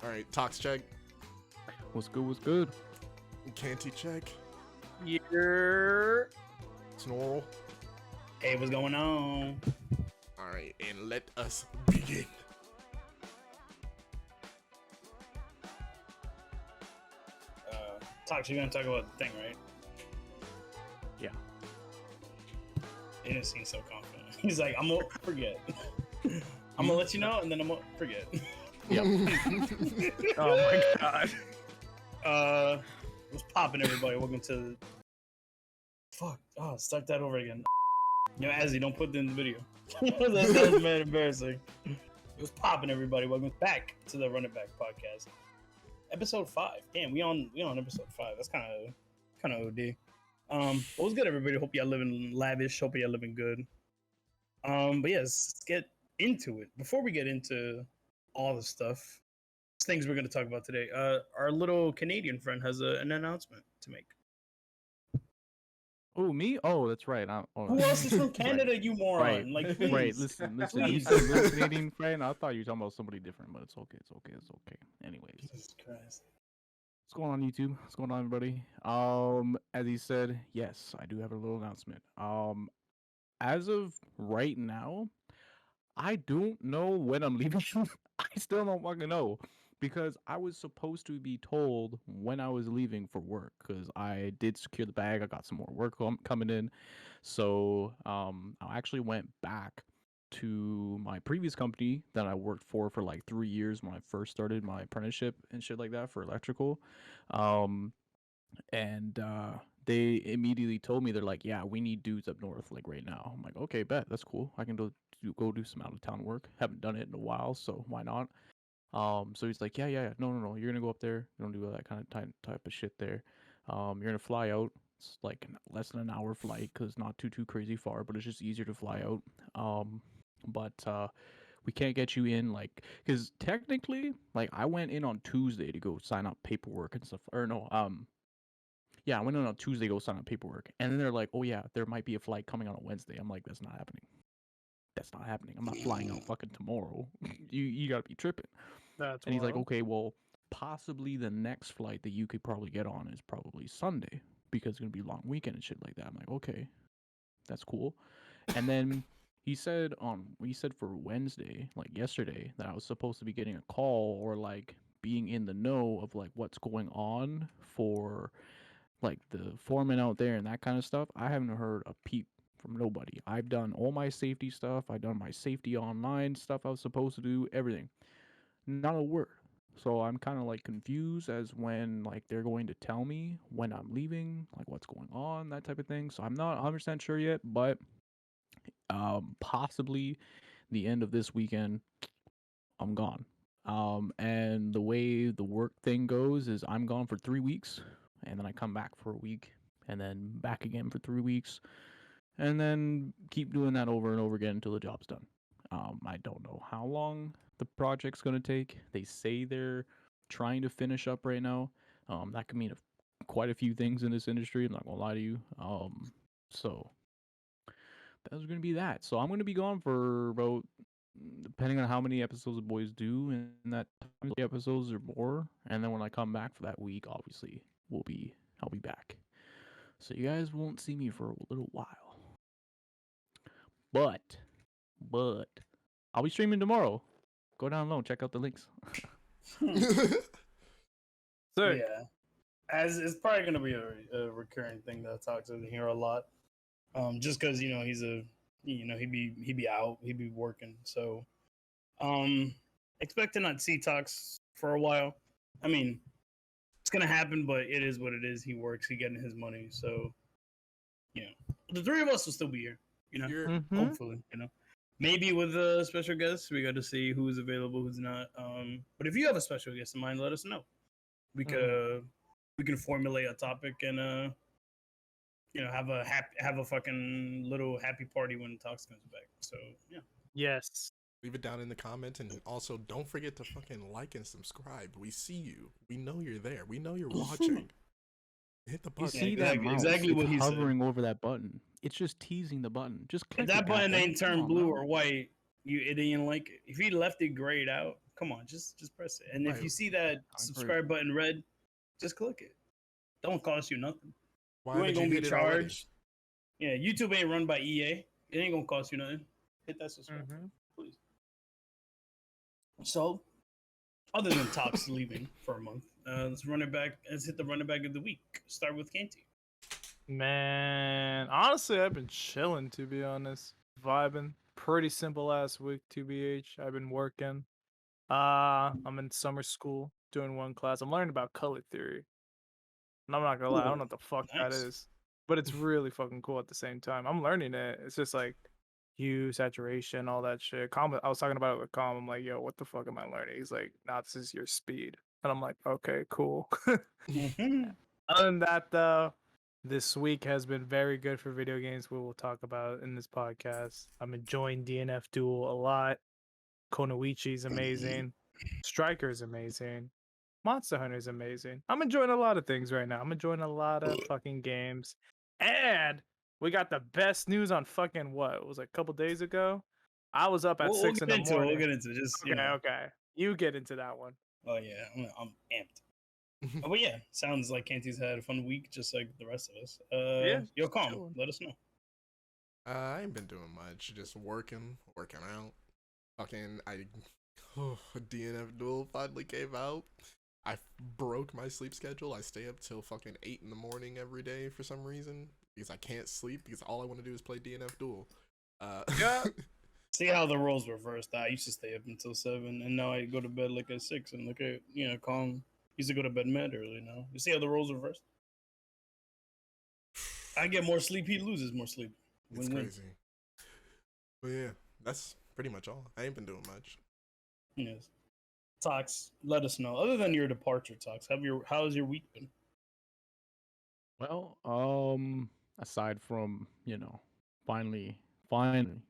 All right, Tox check. What's good? What's good? Canty check. Year. Snorl. Hey, what's going on? All right, and let us begin. Tox, you're gonna talk about the thing, right? Yeah. He didn't seem so confident. He's like, I'm gonna forget. I'm gonna let you know, and then I'm gonna forget. Yep. Oh my god. What's popping, everybody? Welcome to. Fuck. Oh, start that over again. Yo, Azzy, don't put that in the video. That sounds mad embarrassing. It was popping, everybody. Welcome back to the Run It Back podcast, episode 5. Damn, we on episode 5. That's kind of OD. What was good, everybody? Hope y'all living lavish. Hope y'all living good. But yes, let's get into it. Before we get into all the stuff, things we're going to talk about today, our little Canadian friend has an announcement to make. Oh, me? Oh, that's right. Who else is from Canada, you moron? Right. Like, please. Right. Listen. You Please. said little Canadian friend. I thought you were talking about somebody different, but it's okay. It's okay. Anyways, Jesus Christ. what's going on, YouTube? What's going on, everybody? As he said, yes, I do have a little announcement. As of right now, I don't know when I'm leaving. I still don't fucking know. Because I was supposed to be told when I was leaving for work, because I did secure the bag. I got some more work coming in. So I actually went back to my previous company that I worked for like 3 years when I first started my apprenticeship and shit like that for electrical. And they immediately told me, they're like, yeah, we need dudes up north like right now. I'm like, okay, bet, that's cool. I can go do some out of town work. Haven't done it in a while, so why not? So he's like, yeah, no, you're gonna go up there. You don't do all that kind of type of shit there. You're gonna fly out. It's like less than an hour flight, cause not too crazy far, but it's just easier to fly out. But we can't get you in, like, cause technically, like, I went in on Tuesday to go sign up paperwork and stuff. Or no, yeah, I went in on Tuesday to go sign up paperwork, and then they're like, oh yeah, there might be a flight coming on a Wednesday. I'm like, that's not happening. That's not happening. I'm not flying out fucking tomorrow. You gotta be tripping. That's And he's like, wild. okay, well, possibly the next flight that you could probably get on is probably Sunday because it's gonna be a long weekend and shit like that. I'm like, okay, that's cool. And then he said for Wednesday, like yesterday, that I was supposed to be getting a call or like being in the know of like what's going on for like the foreman out there and that kind of stuff. I haven't heard a peep from nobody. I've done all my safety stuff. I've done my safety online stuff I was supposed to do, everything. Not a word. So I'm kind of like confused as when like they're going to tell me when I'm leaving, like what's going on, that type of thing. So I'm not 100% sure yet, but possibly the end of this weekend, I'm gone. And the way the work thing goes is I'm gone for 3 weeks, and then I come back for a week, and then back again for 3 weeks, and then keep doing that over and over again until the job's done. I don't know how long the project's going to take. They say they're trying to finish up right now. That could mean quite a few things in this industry. I'm not going to lie to you. So that's going to be that. So I'm going to be gone for about, depending on how many episodes the boys do in that time, episodes or more. And then when I come back for that week, obviously, I'll be back. So you guys won't see me for a little while. But I'll be streaming tomorrow. Go down low, check out the links. So Yeah. As it's probably gonna be a recurring thing that I talk to here a lot. Just because he's he'd be out, he'd be working. So expect to not see Talks for a while. I mean, it's gonna happen, but it is what it is. He works, he getting his money. So the three of us will still be here. Hopefully, maybe with a special guest. We got to see who's available, who's not. But if you have a special guest in mind, let us know. We could we can formulate a topic and have a fucking little happy party when Talks comes back. So yeah. yes, Leave it down in the comments, and also don't forget to fucking like and subscribe. We see you. We know you're there. We know you're watching. Hit the You button. see that mouse? exactly what it's he said. hovering over that button. It's just teasing the button. Just click If that it, button goddammit. ain't turned Come on blue now. or white, you didn't like it. If he left it grayed out, Come on, just press it. And if Right. you see that subscribe button red, just click it. Don't cost you nothing. Why You ain't did you gonna be hit it already? charged. Yeah, YouTube ain't run by EA. It ain't gonna cost you nothing. Hit that subscribe, please. So, other than Tox leaving for a month, let's run it back. Let's hit the running back of the week. Start with Kanti. Man, honestly, I've been chilling, to be honest. Vibing. Pretty simple last week, TBH. I've been working. I'm in summer school doing one class. I'm learning about color theory. And I'm not gonna lie, I don't know what the fuck that Nice. is. But it's really fucking cool at the same time. I'm learning it. It's just like hue, saturation, all that shit. I was talking about it with Calm. I'm like, yo, what the fuck am I learning? He's like, nah, this is your speed. And I'm like, okay, cool. Mhm. Other than that, though, this week has been very good for video games. We will talk about in this podcast. I'm enjoying DNF Duel a lot. Konoichi's amazing. Striker's amazing. Monster Hunter's amazing. I'm enjoying a lot of things right now. I'm enjoying a lot of fucking games. And we got the best news on fucking what? It was like a couple days ago. I was up at We'll 6 get in the into it. morning. We'll get into it. Just Okay, okay. You get into that one. Oh yeah, I'm amped. But yeah, sounds like Kanti's had a fun week, just like the rest of us. Yeah, Yo, just Calm, chilling. let us know. I ain't been doing much. Just working out. Fucking, DNF Duel finally came out. I broke my sleep schedule. I stay up till fucking 8 in the morning every day for some reason because I can't sleep because all I want to do is play DNF Duel. Yeah. See how the roles reversed. I used to stay up until 7, and now I go to bed like at 6. And look at Calm used to go to bed mad early now. You see how the roles reversed? I get more sleep. He loses more sleep. It's Win-win. crazy. But yeah, that's pretty much all. I ain't been doing much. Yes. Tox, let us know. Other than your departure, Tox, how's your week been? Well, aside from, finally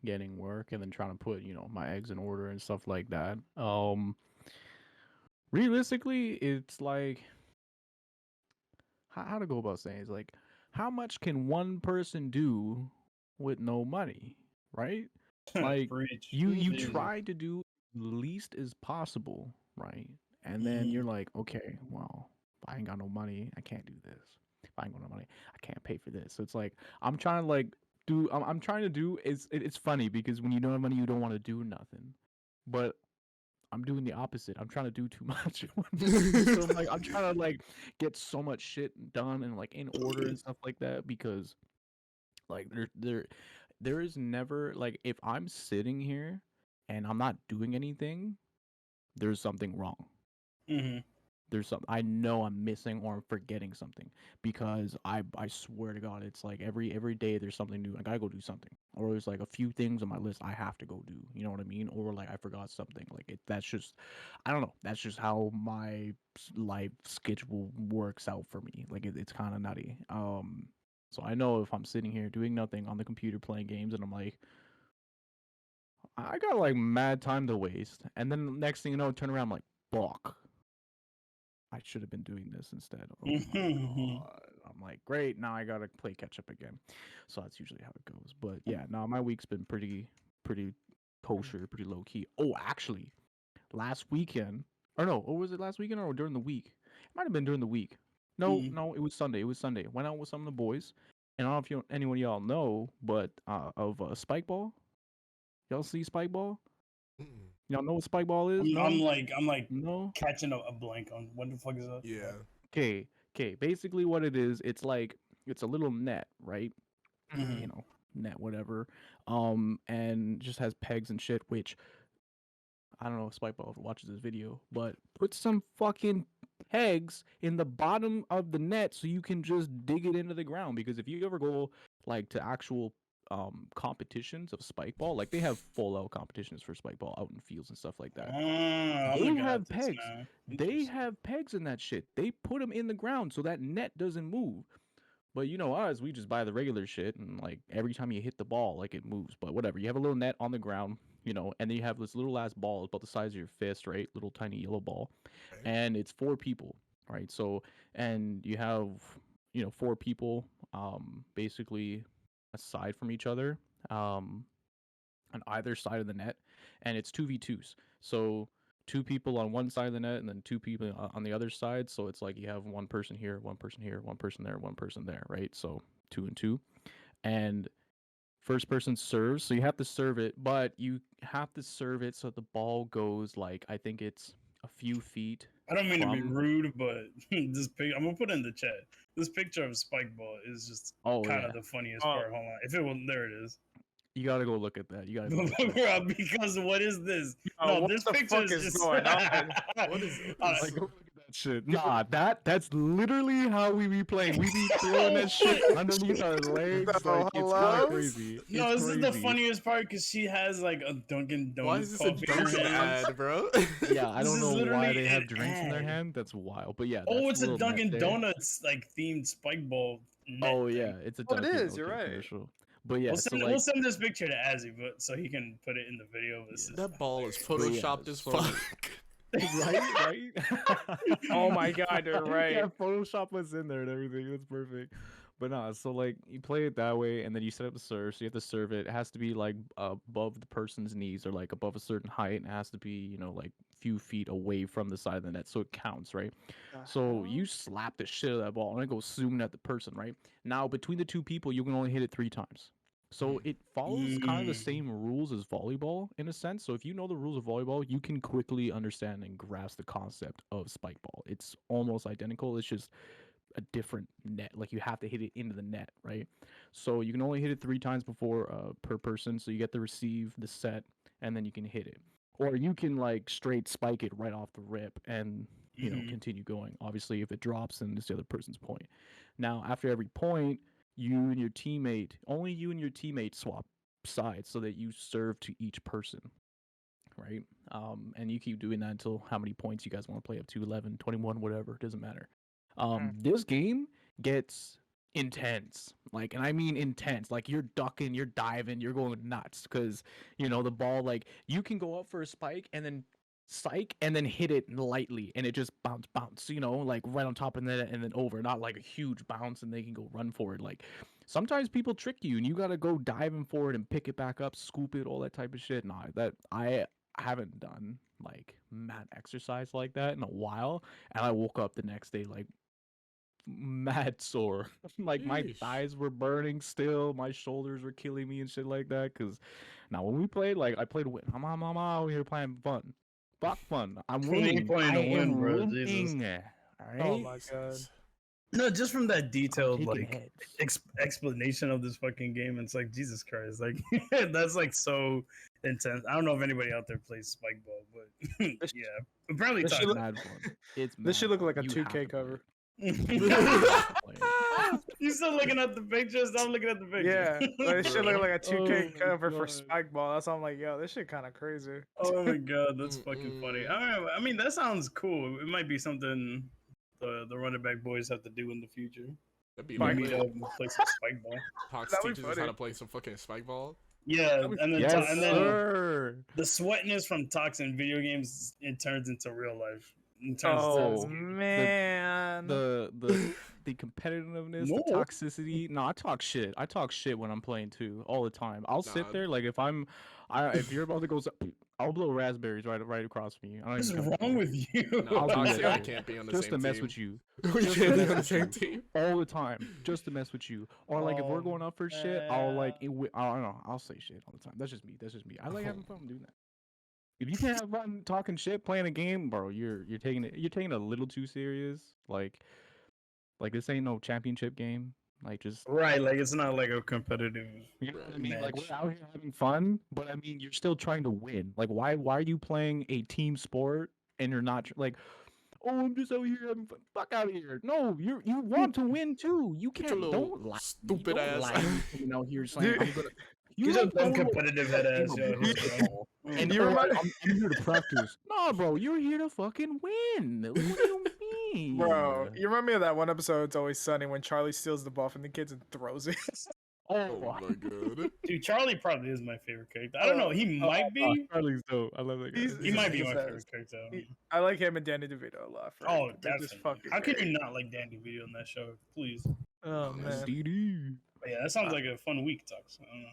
getting work and then trying to put, my eggs in order and stuff like that. Realistically, it's like how to go about saying it? It's like how much can one person do with no money, right? Like Preach. you Easy. try to do least as possible, right? And then you're like, okay, well, if I ain't got no money, I can't do this. If I ain't got no money, I can't pay for this. So it's like I'm trying to like do. I'm trying to do. It's funny because when you don't have money, you don't want to do nothing. But I'm doing the opposite. I'm trying to do too much. So I'm trying to like get so much shit done and like in order and stuff like that because like there is never like if I'm sitting here and I'm not doing anything, there's something wrong. Mm-hmm. There's something I know I'm missing or I'm forgetting something because I swear to God, it's like every day there's something new. I gotta go do something, or there's like a few things on my list I have to go do. You know what I mean? Or like I forgot something. Like that's just I don't know. That's just how my life schedule works out for me. Like it's kind of nutty. So I know if I'm sitting here doing nothing on the computer playing games and I'm like, I got like mad time to waste, and then the next thing you know, turn around, I'm like, fuck. I should have been doing this instead. Oh my God. I'm like, great, now I gotta play catch up again. So that's usually how it goes. But yeah, no, my week's been pretty kosher, pretty low key. Oh, actually, last weekend, or no, or was it last weekend or during the week? It might have been during the week. No, Mhm. no, it was Sunday. It was Sunday. Went out with some of the boys, and I don't know if anyone of y'all know, but of Spike Ball. Y'all see Spike Ball? Mm-mm. Y'all know what Spike Ball is? No, I'm like no. catching a blank on what the fuck is that? Yeah. Okay. Basically, what it is, it's like it's a little net, right? Mhm. You know, net, whatever. And just has pegs and shit. Which I don't know if Spikeball ever watches this video, but put some fucking pegs in the bottom of the net so you can just dig it into the ground. Because if you ever go like to actual competitions of Spikeball, like they have full out competitions for Spikeball out in fields and stuff like that. I'm They looking at have this pegs. now. They Interesting. have pegs in that shit. They put them in the ground so that net doesn't move. But you know us, we just buy the regular shit, and like every time you hit the ball, like it moves. But whatever, you have a little net on the ground, and then you have this little ass ball about the size of your fist, right? Little tiny yellow ball, Right. and it's four people, right? So, and you have four people, basically aside from each other, um, on either side of the net, and it's 2v2s. So 2 people on one side of the net and then 2 people on the other side. So it's like you have one person here, one person here, one person there, one person there, right? So 2 and 2. And first person serves, so you have to serve it, but you have to serve it so the ball goes like I think it's a few feet. I don't mean to be from- rude, but this I'm gonna put it in the chat. This picture of Spike Ball is just Oh kind yeah, of the funniest Oh. part. Hold on, if it was there, it is. you gotta go look at that. You gotta go look at that. Bro, because what is this? Oh, No, what this the picture fuck is is just going on? What is this? Like, go look at that shit. Nah, that's literally how we be playing. We be throwing that shit underneath our legs. So, Like, it's kind hello? of crazy. No, It's this is the crazy. funniest part because she has like a Dunkin' Donuts Why is this a coffee in her Dunkin' hands. ad, bro? Yeah, I This don't is know why literally they have an drinks in their ad. hand. That's wild. But yeah, Oh, that's it's a little net Dunkin' there. Donuts like themed Spike Ball net Oh thing. yeah, it's a Oh, it Dunkin' is, you're okay, right. commercial. But yeah, We'll so send, like we'll send this picture to Azzy, but so he can put it in the video. This Yeah. is That ball is hilarious. yeah, photoshopped as so- fuck. right. Oh my God, you're right. Yeah, Photoshop was in there and everything. That's perfect. But nah, so like you play it that way, and then you set up the serve. So you have to serve it. It has to be like above the person's knees, or like above a certain height. And it has to be like few feet away from the side of the net, so it counts, right? So you slap the shit out of that ball, and it goes zooming at the person, right? Now between the 2 people, you can only hit it 3 times. So it follows kind of the Mm. same rules as volleyball in a sense. So if you know the rules of volleyball, you can quickly understand and grasp the concept of spike ball. It's almost identical. It's just a different net. Like you have to hit it into the net, right? So you can only hit it 3 times before per person. So you get to receive the set, and then you can hit it, or you can like straight spike it right off the rip and Mhm. continue going. Obviously, if it drops, then it's the other person's point. Now after every point, only you and your teammate swap sides so that you serve to each person, right? And you keep doing that until how many points you guys want to play up to, 11, 21, whatever, it doesn't matter. This game gets intense, like, and I mean intense. Like you're ducking, you're diving, you're going nuts because the ball, like you can go up for a spike and then psych and then hit it lightly and it just bounce, like right on top of the net and then over, not like a huge bounce and they can go run for it. Like sometimes people trick you and you got to go diving for it and pick it back up, scoop it, all that type of shit. Nah, that I haven't done like mad exercise like that in a while, and I woke up the next day like mad sore. Like my Yeesh. thighs were burning still, my shoulders were killing me and shit like that. Cause now when we played, like I played win. I'm out here playing fun. Fuck fun. I'm You ain't winning. playing I to win, am bro, Jesus. winning. Alright? Oh my God. No, just from that I'm detailed taking like heads. explanation of this fucking game, it's like Jesus Christ, like that's like so intense. I don't know if anybody out there plays Spike Ball, but This- yeah, apparently this Todd should It's look- mad fun. It's This should mad look fun. like a You 2K have to play cover. it. You have to play it. You still looking at the pictures? I'm looking at the picture. Yeah, like, it should look like a 2K Oh my cover for God. Spike Ball. That's why I'm like, yo, this shit kind of crazy. Oh my god, that's fucking funny. Mm-mm. I mean, that sounds cool. It might be something the running back boys have to do in the future. That'd be Maybe like play some Spike Ball. Tox That'd be teaches us how funny. to play some fucking spike ball. Yeah, That'd be and then Yes, and then sir. the sweatness from Tox in video games, it turns into real life. It turns Oh into man. the the competitiveness, No. the toxicity. No, I talk shit. I talk shit when I'm playing too, all the time. I'll Nah. sit there like if you're about to go, I'll blow raspberries right across from you. I don't What's even care. wrong with you? No, I'll do Tox that and I shit. can't be on the Just same to mess team. with you We Just can't to be mess on the with same you. team. all the time, just to mess with you. Or like if we're Oh, going up for shit, I'll like man. I don't know. I'll say shit all the time. That's just me. That's just me. I like having fun doing that. If you can't have fun talking shit, playing a game, bro, you're taking it a little too serious. Like this ain't no championship game. Like just Right, like it's not like a competitive. you know what I mean? Like match. we're out here having fun, but I mean you're still trying to win. Like why are you playing a team sport and you're not like, oh, I'm just out here having fun. Fuck out of here. No, you want to win too. You Get your can't little don't lie. stupid Don't ass lie out. to me coming out here saying I'm gonna Get have your dumb total competitive head ass, game yo. of He's basketball, grown. and You you're remember- like, I'm here to practice. Nah, bro, you're here to fucking win. What do you mean? Bro, you remind me of that one episode, It's Always Sunny, when Charlie steals the ball from the kids and throws it. Oh my god. Dude, Charlie probably is my favorite character. I don't know. He might be. Charlie's dope. I love that guy. He's- He might be he's my the favorite best. character. I like him and Danny DeVito a lot. Oh, They're just definitely. fucking How can great. you not like Danny Video on that show? Please. Oh Nice. man. DD. But yeah, that sounds like a fun week, Tux. I don't know.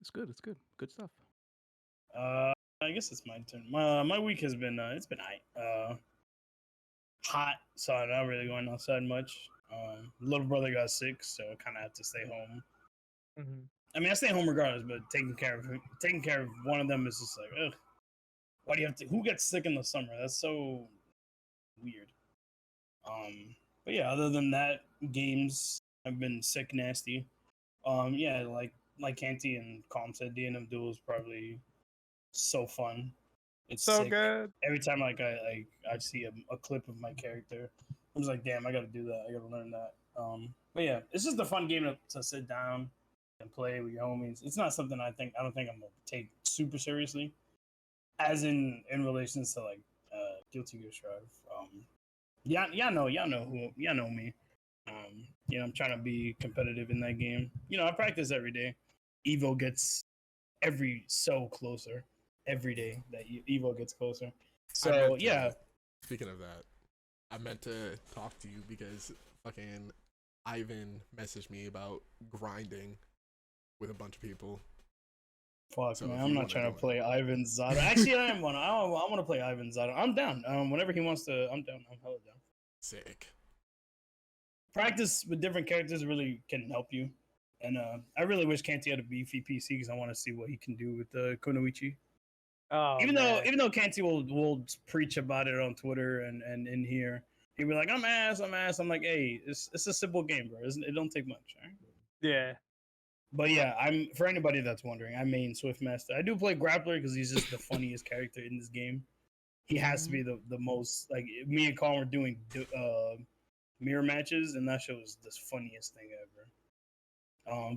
It's good. It's good. Good stuff. I guess it's my turn. My week has been it's been hot, so I'm not really going outside much. Little brother got sick, so I kind of have to stay home. Mm-hmm. I mean, I stay home regardless, but taking care of one of them is just like, ugh. Why do you have to? Who gets sick in the summer? That's so weird. But yeah, other than that, games. I've been sick nasty. Yeah, like Canty and Calm said, DNF Duel is probably so fun. It's So sick. good. Every time I see a clip of my character, I'm just like, damn, I gotta do that. I gotta learn that. But yeah, it's just a fun game to sit down and play with your homies. It's not something I don't think I'm gonna take super seriously, as in relations to like Guilty Gear Strive. Y'all know me. I'm trying to be competitive in that game. I practice every day. Evo gets every so closer every day that Evo gets closer. So yeah. Speaking of that, I meant to talk to you because fucking Ivan messaged me about grinding with a bunch of people. Fuck, So man, if I'm you not wanna trying to do it. play Ivan Zada. Actually, I am one. I want to play Ivan Zada. I'm down. Whenever he wants to, I'm down. I'm hella down. Sick. Practice with different characters really can help you. And I really wish Kanti had a beefy PC because I want to see what he can do with Konoichi. Oh, even man. though Kanti will preach about it on Twitter and in here, he'll be like, I'm ass. I'm like, hey, it's a simple game, bro. It don't take much. Right? Yeah. But yeah, I'm for anybody that's wondering, I main Swiftmaster. I do play Grappler because he's just the funniest character in this game. He has to be the most like me and Colin were doing mirror matches, and that show was the funniest thing ever.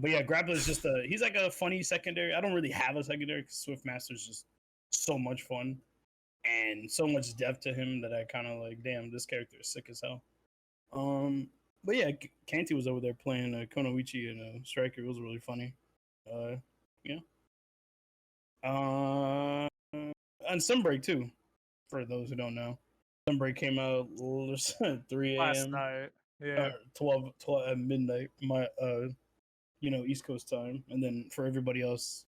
But yeah, Grappler is just he's like a funny secondary. I don't really have a secondary because Swiftmaster is just so much fun and so much depth to him that I kind of like, damn, this character is sick as hell. But yeah, Kanti was over there playing Konoichi and Striker. It was really funny. Yeah. And Sunbreak too, for those who don't know. Sunbreak came out 3 Last a.m. night. Yeah. 12 at midnight, my East Coast time, and then for everybody else,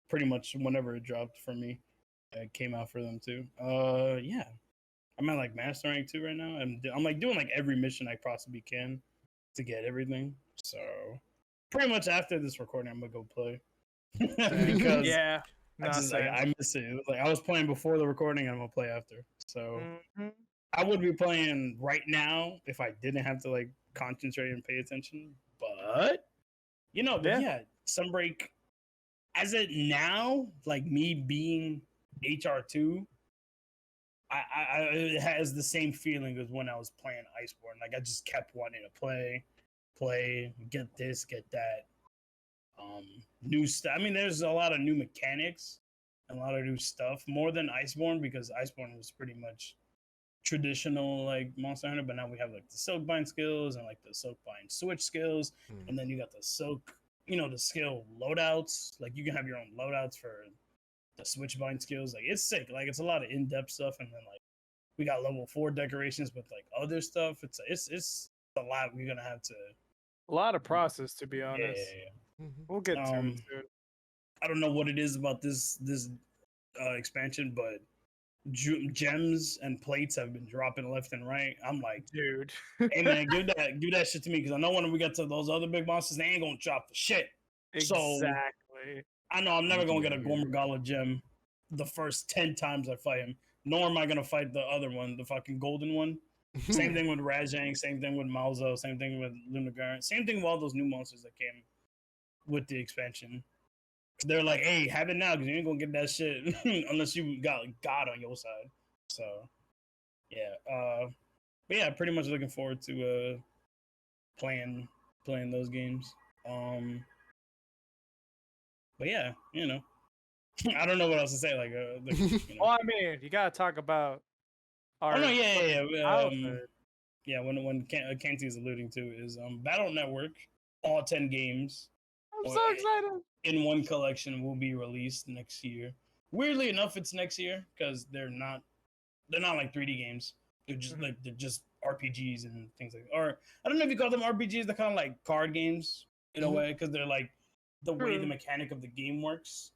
pretty much whenever it dropped for me, it came out for them too. Yeah, I'm at like master rank 2 right now. I'm like doing like every mission I possibly can to get everything. So pretty much after this recording, I'm gonna go play because Yeah. I miss it. It was like I was playing before the recording, and I'm gonna play after. So Mm-hmm. I would be playing right now if I didn't have to like concentrate and pay attention. But yeah, Sunbreak. As it now, like me being HR2, it has the same feeling as when I was playing Iceborne. Like I just kept wanting to play, get this, get that. New stuff. I mean, there's a lot of new mechanics and a lot of new stuff, more than Iceborne, because Iceborne was pretty much traditional like Monster Hunter, but now we have like the Silkbind skills and like the Silkbind switch skills, and then you got the Silk, the skill loadouts. Like you can have your own loadouts for the Switchbind skills. Like it's sick. Like it's a lot of in-depth stuff, and then like we got level 4 decorations with like other stuff. It's a lot we're gonna have to. A lot of process, to be honest. Yeah. We'll get to it soon. I don't know what it is about this expansion, but gems and plates have been dropping left and right. I'm like, Dude. hey man, give that shit to me, because I know when we get to those other big monsters, they ain't gonna drop for shit. So Exactly. I know I'm never gonna get a Gormagala gem the first 10 times I fight him. Nor am I gonna fight the other one, the fucking golden one. Same thing with Rajang, same thing with Malzo, same thing with Lunagar, same thing with all those new monsters that came with the expansion. They're like, hey, have it now because you ain't gonna get that shit unless you got God on your side. So yeah. But yeah, pretty much looking forward to playing those games. But yeah, I don't know what else to say. Like, Well, I mean, you gotta talk about our. Oh no, yeah. childhood. Yeah, when Kanti is alluding to is Battle Network, all 10 games I'm so excited. in one collection will be released next year. Weirdly enough, it's next year because they're not like 3D games. They're just they're just RPGs and things like that. Or I don't know if you call them RPGs. They're kind of like card games in a way because they're like the way the mechanic of the game works.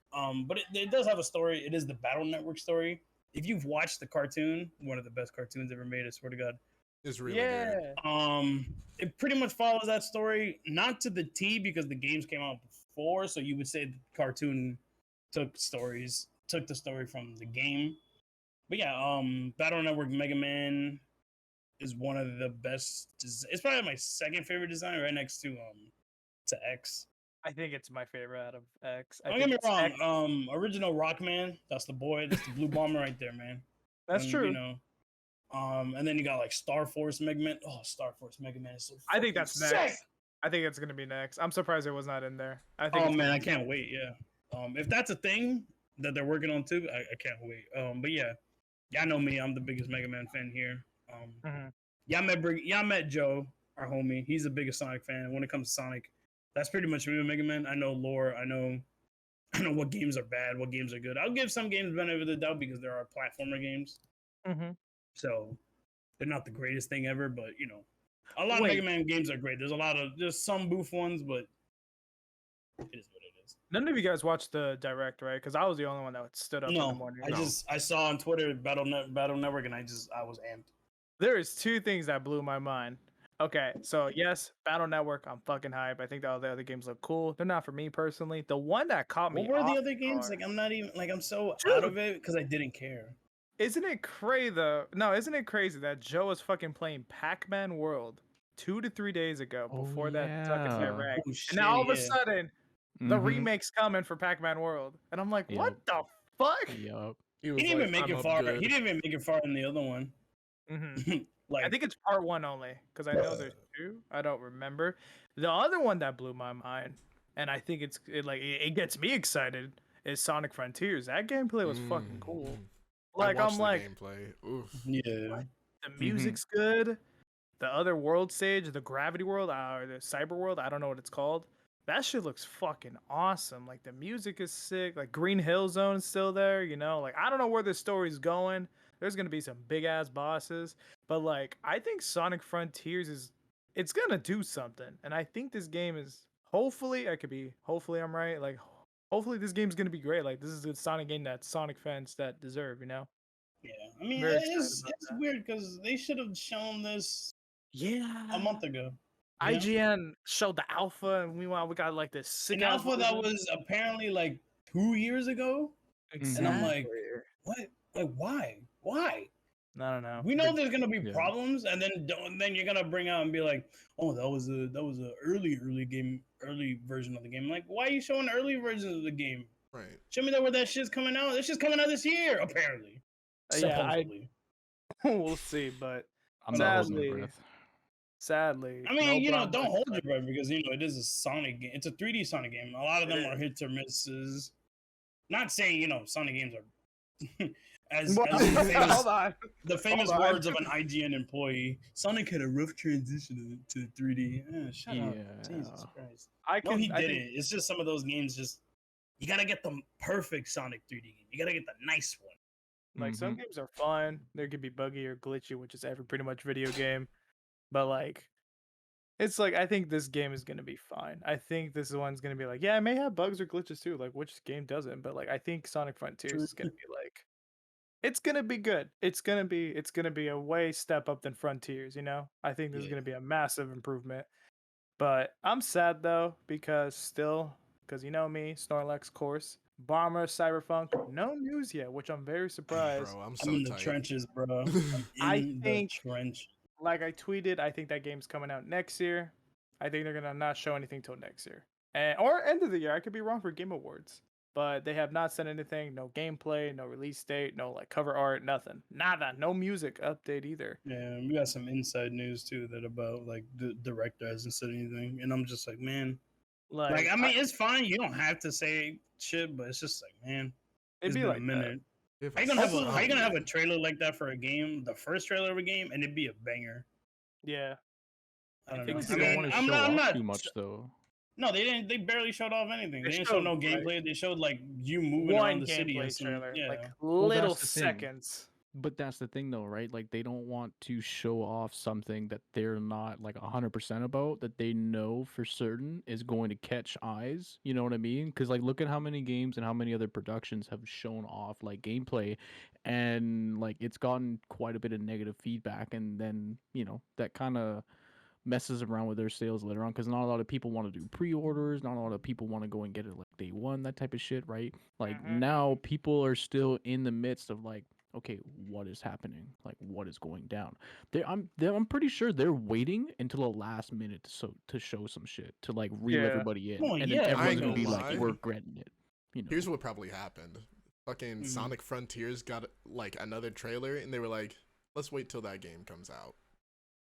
But it does have a story. It is the Battle Network story. If you've watched the cartoon, one of the best cartoons ever made, I swear to God. It's really good. It pretty much follows that story, not to the T because the games came out before, so you would say the cartoon took the story from the game. But yeah, Battle Network Mega Man is one of the best. It's probably my second favorite design, right next to X. I think it's my favorite out of X. Don't get me wrong. Original Rockman, that's the boy. That's the blue bomber right there, man. That's true. You know. And then you got like Star Force Mega Man. Oh, Star Force Mega Man is so. I think that's sick. next. I think it's gonna be next. I'm surprised it was not in there. I think. Oh man, I can't wait. Yeah. If that's a thing that they're working on too, I can't wait. But yeah, y'all know me. I'm the biggest Mega Man fan here. Y'all met Joe, our homie. He's the biggest Sonic fan. When it comes to Sonic, that's pretty much me with Mega Man. I know lore. I know what games are bad, what games are good. I'll give some games benefit of the doubt because there are platformer games. So they're not the greatest thing ever, but you know, a lot of Mega Man games are great. There's some boof ones, but it is what it is. None of you guys watched the direct, right? Because I was the only one that stood up in the morning. I saw on Twitter Battle Network, and I was amped. There is two things that blew my mind. Okay, so yes, Battle Network, I'm fucking hype. I think all the other games look cool. They're not for me personally. The one that caught me. What were the other games? Like I'm not even I'm so out of it because I didn't care. Isn't it crazy though? No, isn't it crazy that Joe was fucking playing Pac-Man World 2 to 3 days ago before that fucking direct? And now all of a sudden, the remake's coming for Pac-Man World, and I'm like, what the fuck? Yup. He didn't even make it far. He didn't even make it far in the other one. I think it's part 1 only because I know there's 2. I don't remember. The other one that blew my mind, and I think it gets me excited, is Sonic Frontiers. That gameplay was fucking cool. Like I'm like, gameplay. Oof. Yeah, the music's good. The other world stage, the Gravity World or the Cyber World, I don't know what it's called. That shit looks fucking awesome. Like the music is sick. Like Green Hill Zone is still there. You know, like I don't know where this story's going. There's gonna be some big ass bosses, but like I think Sonic Frontiers it's gonna do something, and I think this game is hopefully I'm right. Like hopefully this game's gonna be great. Like this is a Sonic game that Sonic fans that deserve, you know. Yeah, I mean it's weird because they should have shown this a month ago. IGN showed the alpha, and meanwhile we got like this sick alpha that was apparently like 2 years ago. Exactly. And I'm like, what? Like why? I don't know. We know there's gonna be problems, and then you're gonna bring out and be like, oh, that was a early version of the game. Like, why are you showing early versions of the game? Right. Show me where that shit's coming out. That shit's coming out this year, apparently. We'll see, but I'm not holding my breath. Sadly, I mean, don't hold your breath because it is a Sonic game. It's a 3D Sonic game. A lot of them are hits or misses. Not saying Sonic games are as the famous words of an IGN employee. Sonic had a rough transition to 3D. Shut up, Jesus Christ! He didn't. It's just some of those games. Just you gotta get the perfect Sonic 3D game. You gotta get the nice one. Like some games are fun. They could be buggy or glitchy, which is every pretty much video game. But like, it's like I think this game is gonna be fine. I think this one's gonna be like, it may have bugs or glitches too. Like which game doesn't? But like, I think Sonic Frontiers is gonna be like, it's gonna be good. It's gonna be a way step up than Frontiers. I think this is gonna be a massive improvement. But I'm sad though because you know me, Snorlax course. Bomber, Cyberpunk, no news yet, which I'm very surprised. Bro, I'm in the trenches, bro. I think, like I tweeted, I think that game's coming out next year. I think they're gonna not show anything till next year, or end of the year. I could be wrong for Game Awards, but they have not said anything. No gameplay, no release date, no like cover art, nothing, nada, no music update either. Yeah, we got some inside news too that about like the director hasn't said anything, and I'm just like, man. Like I mean, it's fine. You don't have to say shit, but it's just like, man, it'd be like a minute. How you gonna have a trailer like that for a game, the first trailer of a game, and it'd be a banger? Yeah, I don't know. They don't want to show off too much though. No, they didn't. They barely showed off anything. They didn't show no gameplay. They showed like you moving around the city. Trailer, like little seconds. But that's the thing, though, right? Like, they don't want to show off something that they're not like 100% about, that they know for certain is going to catch eyes. You know what I mean? Because like, look at how many games and how many other productions have shown off like gameplay, and like it's gotten quite a bit of negative feedback, and then that kind of messes around with their sales later on because not a lot of people want to do pre-orders, not a lot of people want to go and get it like day one, that type of shit, right? Like now people are still in the midst of like, okay, what is happening? Like what is going down? I'm pretty sure they're waiting until the last minute to show some shit to like reel Yeah. everybody in, Oh, and yeah, then I everyone's ain't gonna gonna be like, lie. we're regretting it. Here's what probably happened. Fucking Mhm. Sonic Frontiers got like another trailer, and they were like, "Let's wait till that game comes out,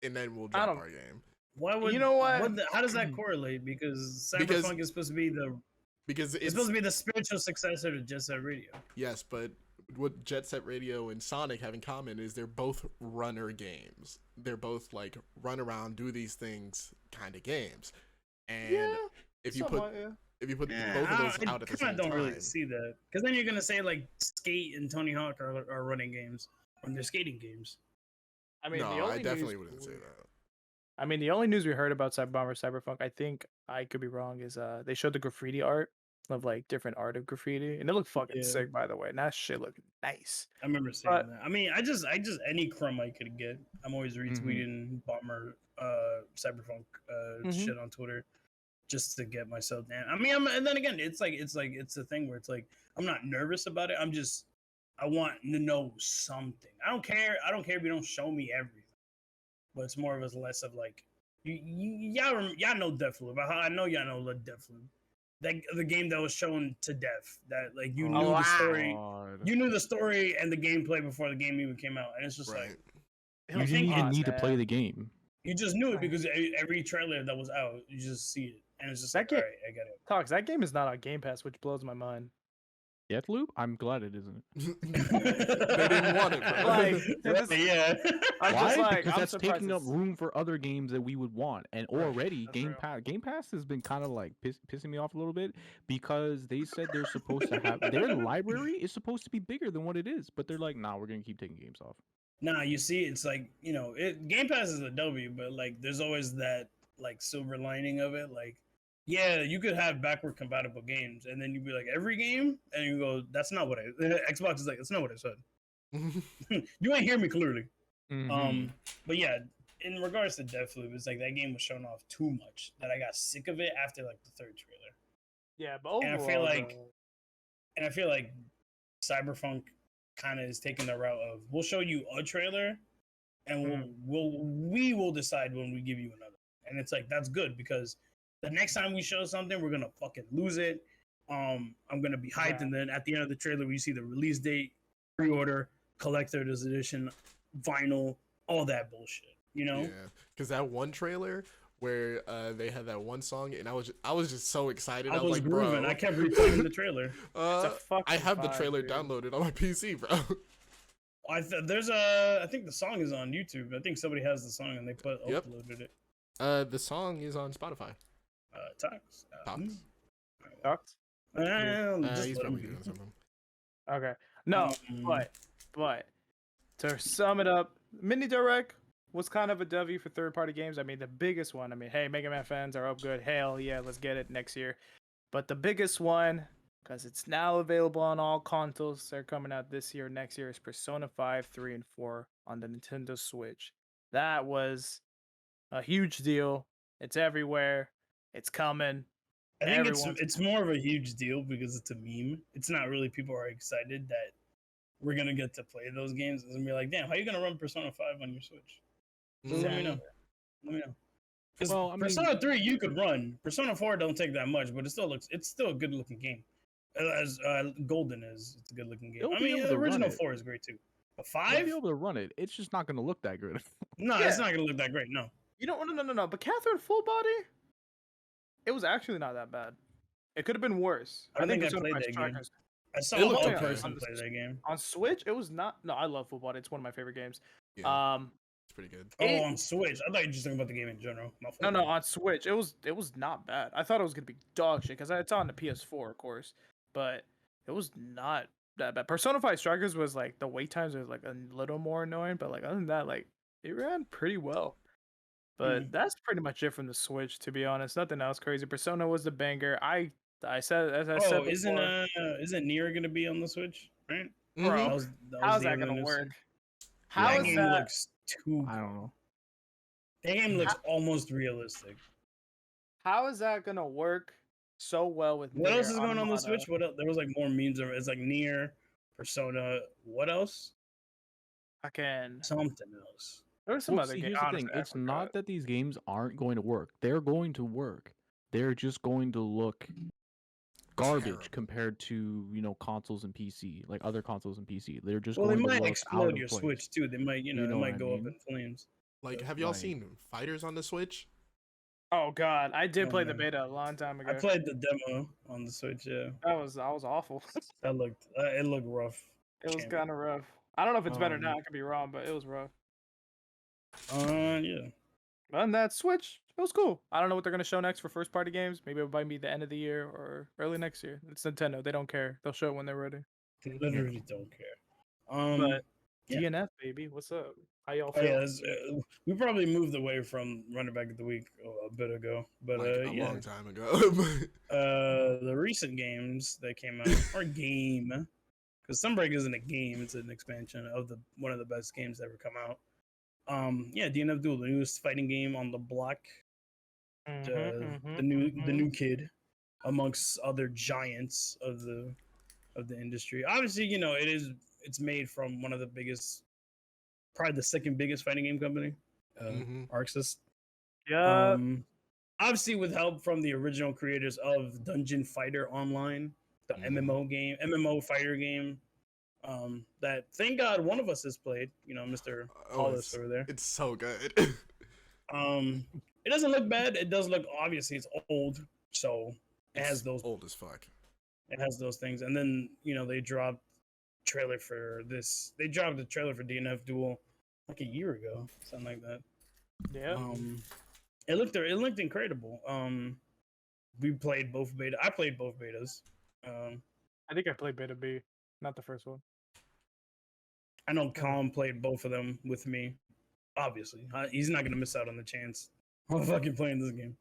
and then we'll drop don't- our game." Why would You know what? how does that correlate? Because Because- Cyberpunk is supposed to be Because it's supposed to be the spiritual successor to Jet Set Radio. yes, but what Jet Set Radio and Sonic have in common is they're both runner games. They're both like run around, do these things kind of games. And if you put both of those out at the same I don't time, really see that because then you're gonna say like Skate and Tony Hawk are running games when they're skating games. I mean, the no, only I definitely news, wouldn't say that. I mean, the only news we heard about Cyberbomb or Cyberpunk, I think I could be wrong, is they showed the graffiti art of like different art of graffiti, and it looked fucking Yeah. sick, by the way. And that shit looked nice. I remember seeing But- that. I mean, I just any crumb I could get. I'm always retweeting Bomber Cyberpunk shit on Twitter just to get myself down. I mean, and then again, it's a thing where it's like I'm not nervous about it. I want to know something. I don't care if you don't show me everything, but it's more of a less of like y'all know Deathloop. I know y'all know Deathloop. That the game that was shown to death. That like you knew the story. God. You knew the story and the gameplay before the game even came out, and it's just Right. like You was didn't even hot, need to play man. the game. you just knew it because every trailer that was out, you just see it, and it's just That like, game- all right, I get it. Talks, that game is not on Game Pass, which blows my mind. Deathloop? I'm glad it isn't. They didn't want it, bro. Like, they're just- yeah. I'm Why? just like, Because I'm that's surprised taking up it's- room for other games that we would want. And Right, already, that's real. Game Pass has been kind of like pissing me off a little bit because they said they're supposed to have their library is supposed to be bigger than what it is, but they're like, nah, we're gonna keep taking games off. Nah, you see, it's like Game Pass is a W, but like there's always that like silver lining of it. Like, yeah, you could have backward compatible games, and then you'd be like every game, and you go, that's not what Xbox is like. That's not what I said. You ain't hear me clearly. Mm-hmm. But yeah, in regards to Deathloop, it's like that game was shown off too much that I got sick of it after like the third trailer. Yeah, but overall, And I feel like- though, And I feel like Cyberpunk kind of is taking the route of we'll show you a trailer, and we will decide when we give you another. And it's like that's good because the next time we show something, we're gonna fucking lose it. I'm gonna be hyped, Yeah. and then at the end of the trailer, we see the release date, pre-order, collector's edition, vinyl, all that bullshit. You know? Yeah, because that one trailer where they had that one song, and I was just so excited. I I was was like, grooving. bro, I kept replaying the trailer. it's a I fucking have the vibe, trailer dude. downloaded on my PC, bro. I think the song is on YouTube. I think somebody has the song and they Yep. uploaded it. The song is on Spotify. Talks. Talks. Talks? Just He's let him probably be. doing something. Okay. No, but to sum it up, Mini Direct was kind of a W for third-party games. I mean, the biggest one. I mean, hey, Mega Man fans are up good. Hell yeah, let's get it next year. But the biggest one, because it's now available on all consoles, they're coming out this year, next year, is Persona 5, 3, and 4 on the Nintendo Switch. That was a huge deal. It's everywhere. It's coming. I think Everyone's- it's more of a huge deal because it's a meme. It's not really people are excited that we're gonna get to play those games and be like, damn, how are you gonna run Persona 5 on your Switch? Just let me know. Let me know. Because Well, I mean- Persona 3 you could run. Persona 4 don't take that much, but it's still a good looking game. As Golden is, it's a good looking game. They'll I be mean, able the to run original it. 4 is great too. But They'll 5? be able to run it. It's just not gonna look that good. No, Yeah. it's not gonna look that great. No. You know, no. But Catherine Full Body, it was actually not that bad. It could have been worse. I think I Persona played 5 that game. Strikers- I saw It looked one okay. person play that game. On Switch, it was not. No, I love Full Body. It's one of my favorite games. Yeah, it's pretty good. Oh, It- on Switch. I thought you were just talking about the game in general. My fault. No, on Switch, it was not bad. I thought it was gonna be dog shit because it's on the PS4, of course, but it was not that bad. Persona 5 Strikers was like the wait times was like a little more annoying, but like other than that, like it ran pretty well. But that's pretty much it from the Switch, to be honest. Nothing else crazy. Persona was the banger. I said, as I said before, isn't Nier gonna be on the Switch? Right? bro, Mhm. how's the that other gonna news work? thing. How That is game that? looks too. I don't know. That game looks almost realistic. How is that gonna work so well with What else Nier is going on the Automata? Switch? What else? There was like more memes of it. It's like Nier, Persona. What else? I can. Something else. There was some Well, other see, game. here's the Honestly, thing. I It's forgot. not that these games aren't going to work. They're going to work. They're just going to look garbage Terrible. compared to, consoles and PC, like other consoles and PC. They're just Well, they going to might look out explode of your place. Switch too. They might, You it know what might I go up mean? in flames. Like, So, have y'all like- seen Fighters on the Switch? Oh god, I did Oh, play the man. beta a long time ago. I played the demo on the Switch. Yeah, That was awful. that looked. It looked rough. It was Champ. kind of rough. I don't know if it's better Um, now. I could be wrong, but it was rough. Yeah. But on that Switch, it was cool. I don't know what they're gonna show next for first party games. Maybe it might be the end of the year or early next year. It's Nintendo. They don't care. They'll show it when they're ready. They literally don't care. But yeah. DNF baby, what's up? How y'all Oh, feel? yeah, we probably moved away from running back of the week a bit ago, but Like a yeah, long time ago. the recent games that came out or game, because Sunbreak isn't a game; it's an expansion of one of the best games that ever come out. Yeah, DNF Duel, the newest fighting game on the block, the new kid amongst other giants of the industry. Obviously, it's made from one of the biggest, probably the second biggest fighting game company, Mhm. Arxis. Yeah. Obviously with help from the original creators of Dungeon Fighter Online, the MMO fighter game. That thank God one of us has played. Mr. Hollis over there. It's so good. It doesn't look bad. It does look, obviously it's old, so it has those old as fuck. It has those things, and then they dropped trailer for this. They dropped the trailer for DNF Duel like a year ago, something like that. Yeah. It looked incredible. We played both beta. I played both betas. I think I played beta B, not the first one. I know Calm played both of them with me. Obviously, he's not gonna miss out on the chance of fucking playing this game.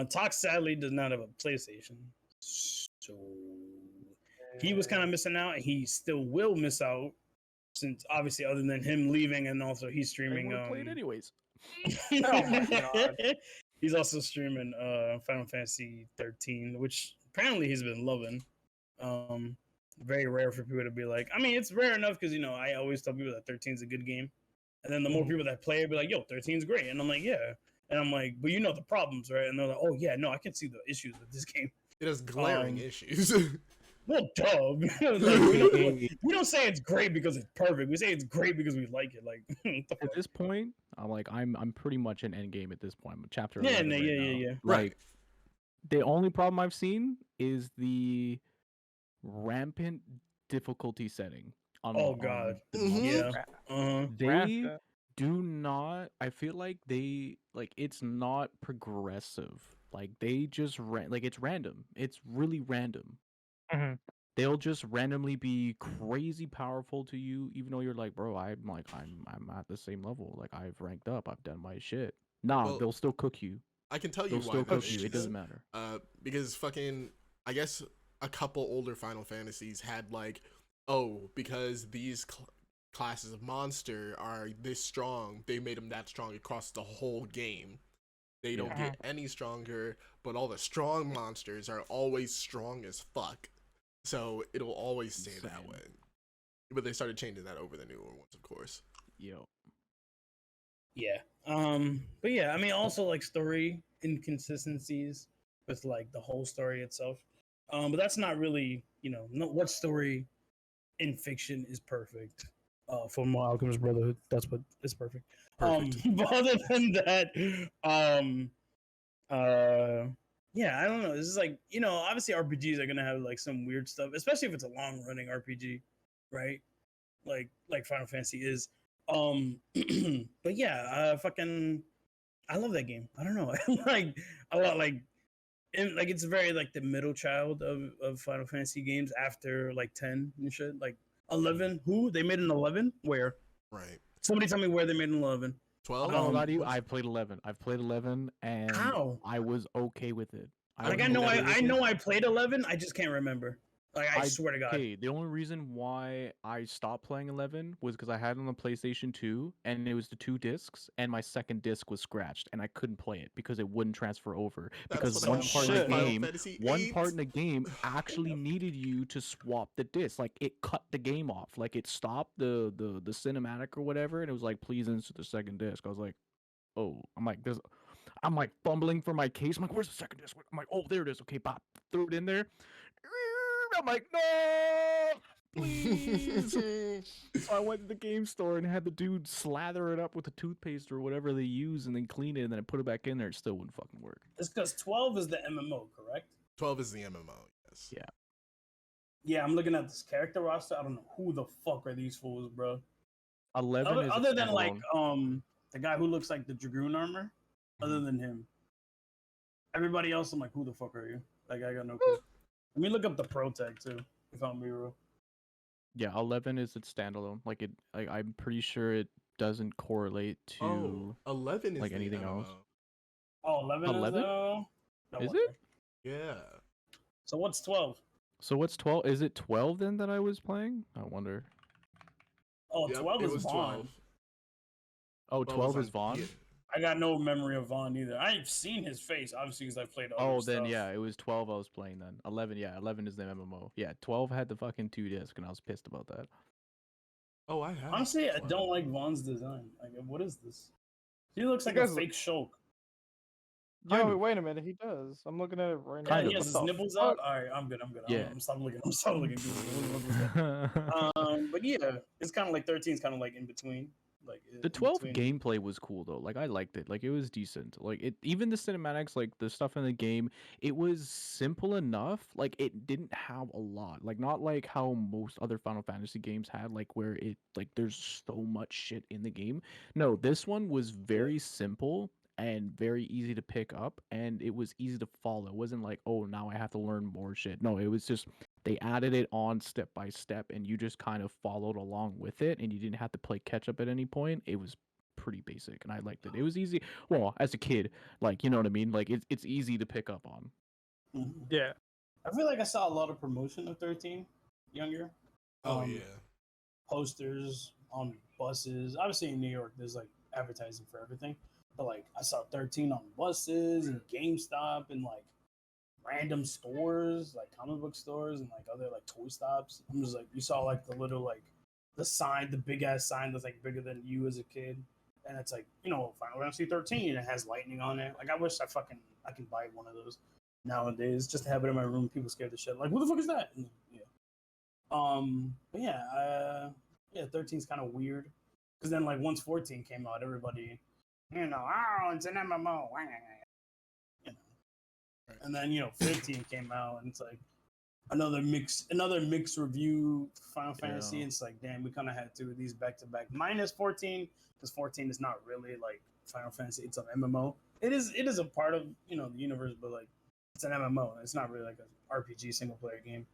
Tox sadly does not have a PlayStation, so he was kind of missing out, and he still will miss out since obviously, other than him leaving, and also he's streaming. Play it anyways. Oh my God. He's also streaming Final Fantasy 13, which apparently he's been loving. Very rare for people to be like, I mean, it's rare enough because I always tell people that 13 is a good game, and then the more people that play it be like, yo, 13's great, and I'm like, yeah, and I'm like, but the problems, right? And they're like, oh yeah, no, I can see the issues with this game. It has glaring issues. Well, duh. We don't say it's great because it's perfect. We say it's great because we like it. Like At this point, I'm pretty much in endgame at this point. I'm chapter Yeah, 11 right now. yeah. Like, the only problem I've seen is the rampant difficulty setting. Oh God, the Mhm. monsters. yeah. They Raph, do not. I feel like it's not progressive. Like they just it's random. It's really random. Mhm. They'll just randomly be crazy powerful to you, even though you're like, bro, I'm at the same level. Like I've ranked up. I've done my shit. Nah, Well, they'll still cook you. I can tell you They'll why still that cook you. is. It doesn't matter. Because fucking, I guess a couple older Final Fantasies had like, because these classes of monster are this strong, they made them that strong across the whole game. They don't get any stronger, but all the strong monsters are always strong as fuck. So it'll always stay that Insane. way. But they started changing that over the newer ones, of course. Yo. Yeah. But yeah, I mean, also like story inconsistencies with like the whole story itself. But that's not really, what story in fiction is perfect. From Alchemist Brotherhood, that's what is perfect. Perfect. But other than that, yeah, I don't know. This is like, obviously RPGs are gonna have like some weird stuff, especially if it's a long running RPG, right? Like Final Fantasy is. But yeah, I love that game. I don't know. like a lot. Like and like it's very like the middle child of Final Fantasy games after like 10 and shit. Like 11, who they made an 11? Where? Right. Somebody tell me where they made an 11. 12. I'm not gonna lie to you. what's- I've played 11. I've played 11, and How? I was okay with it. Like, Like was okay I with it. know I played 11. I just can't remember. Like I swear to God. Okay, the only reason why I stopped playing 11 was because I had it on the PlayStation 2, and it was the 2 discs, and my second disc was scratched, and I couldn't play it because it wouldn't transfer over. That's Because what one I part want of in the Final game, Fantasy one VIII. part in the game actually needed you to swap the disc. Like it cut the game off. Like it stopped the cinematic or whatever, and it was like, please insert the second disc. I was like, oh, I'm like fumbling for my case. I'm like, where's the second disc? I'm like, oh, there it is. Okay, pop, threw it in there. I'm like, no, please. So I went to the game store and had the dude slather it up with a toothpaste or whatever they use, and then clean it, and then I put it back in there. It still wouldn't fucking work. It's because 12 is the MMO, correct? 12 is the MMO. Yes. Yeah. Yeah, I'm looking at this character roster. I don't know who the fuck are these fools, bro. 11 is Other than like standalone. the guy who looks like the Dragoon armor. Other than him, everybody else, I'm like, who the fuck are you? Like, I got no clue. Let me look up the pro tag too, if I'm be real. Yeah, 11 is its standalone. Like it, like I'm pretty sure it doesn't correlate to. Oh, 11 is like the anything MMO. else. Oh, 11 11? is no Is wonder. it? Yeah. So what's 12? So what's 12? Is it 12 then that I was playing? I wonder. Oh, Yep, 12 it is was Vaughn. 12. Oh, 12 was is Vaughn? yeah. I got no memory of Vaughn either. I've seen his face, obviously, because I've played other Oh, stuff. then yeah, it was 12 I was playing then. 11, yeah, 11 is the MMO. Yeah, 12 had the fucking 2 disc, and I was pissed about that. Oh, I have. Honestly, I 12. don't like Vaughn's design. Like, what is this? He looks like You a guys- fake Shulk. Kind Yo, of. wait a minute. He does. I'm looking at it right now. Kind Yeah, of. he has his What the nipples fuck? out. All right, I'm good. Yeah. I'm stop looking. I'm stop looking. But yeah, it's kind of like 13 is kind of like in between. Like The in 12 between. gameplay was cool though. Like I liked it. Like it was decent. Like it even the cinematics, like the stuff in the game, it was simple enough. Like it didn't have a lot. Like not like how most other Final Fantasy games had, like where it like there's so much shit in the game. No, this one was very simple and very easy to pick up, and it was easy to follow. It wasn't like, oh, now I have to learn more shit. No, it was just they added it on step by step, and you just kind of followed along with it, and you didn't have to play catch up at any point. It was pretty basic, and I liked it. It was easy. Well, as a kid, like you know what I mean. Like it's easy to pick up on. Mhm. Yeah. I feel like I saw a lot of promotion of 13 younger. Oh, Um, yeah. Posters on buses. Obviously in New York, there's like advertising for everything. But like I saw 13 on buses and GameStop and like random stores, like comic book stores and like other like toy stops. I'm just like you saw like the little like the sign, the big ass sign that's like bigger than you as a kid. And it's like, Final Fantasy 13 and it has lightning on it. Like I wish I can buy one of those nowadays just to have it in my room. People scared the shit. Like, who the fuck is that? And, yeah. But yeah, 13 is kind of weird. Because then like once 14 came out, everybody, oh, it's an MMO. You know. And then 15 came out, and it's like another mixed review for Final Fantasy. Yeah. It's like, damn, we kind of had two of these back to back. Minus 14, because 14 is not really like Final Fantasy. It's an MMO. It is a part of the universe, but like it's an MMO. It's not really like an RPG single player game.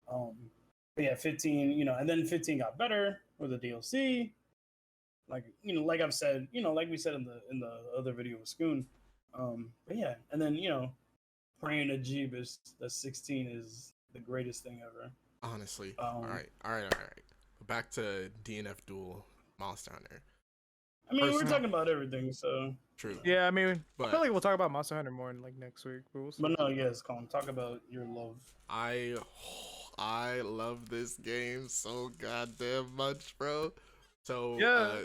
But yeah, 15, and then 15 got better with the DLC. Like like I've said, like we said in the other video with Scoon. But yeah, and then praying to Jeebus that 16 is the greatest thing ever. Honestly. All right. Back to DNF Duel Monster Hunter. I mean, we're Personal- talking about everything, so. True. Yeah, I mean, But- I feel like we'll talk about Monster Hunter more in like next week. But we'll see. But no, yes, Colin, talk about your love. I love this game so goddamn much, bro. So Yeah.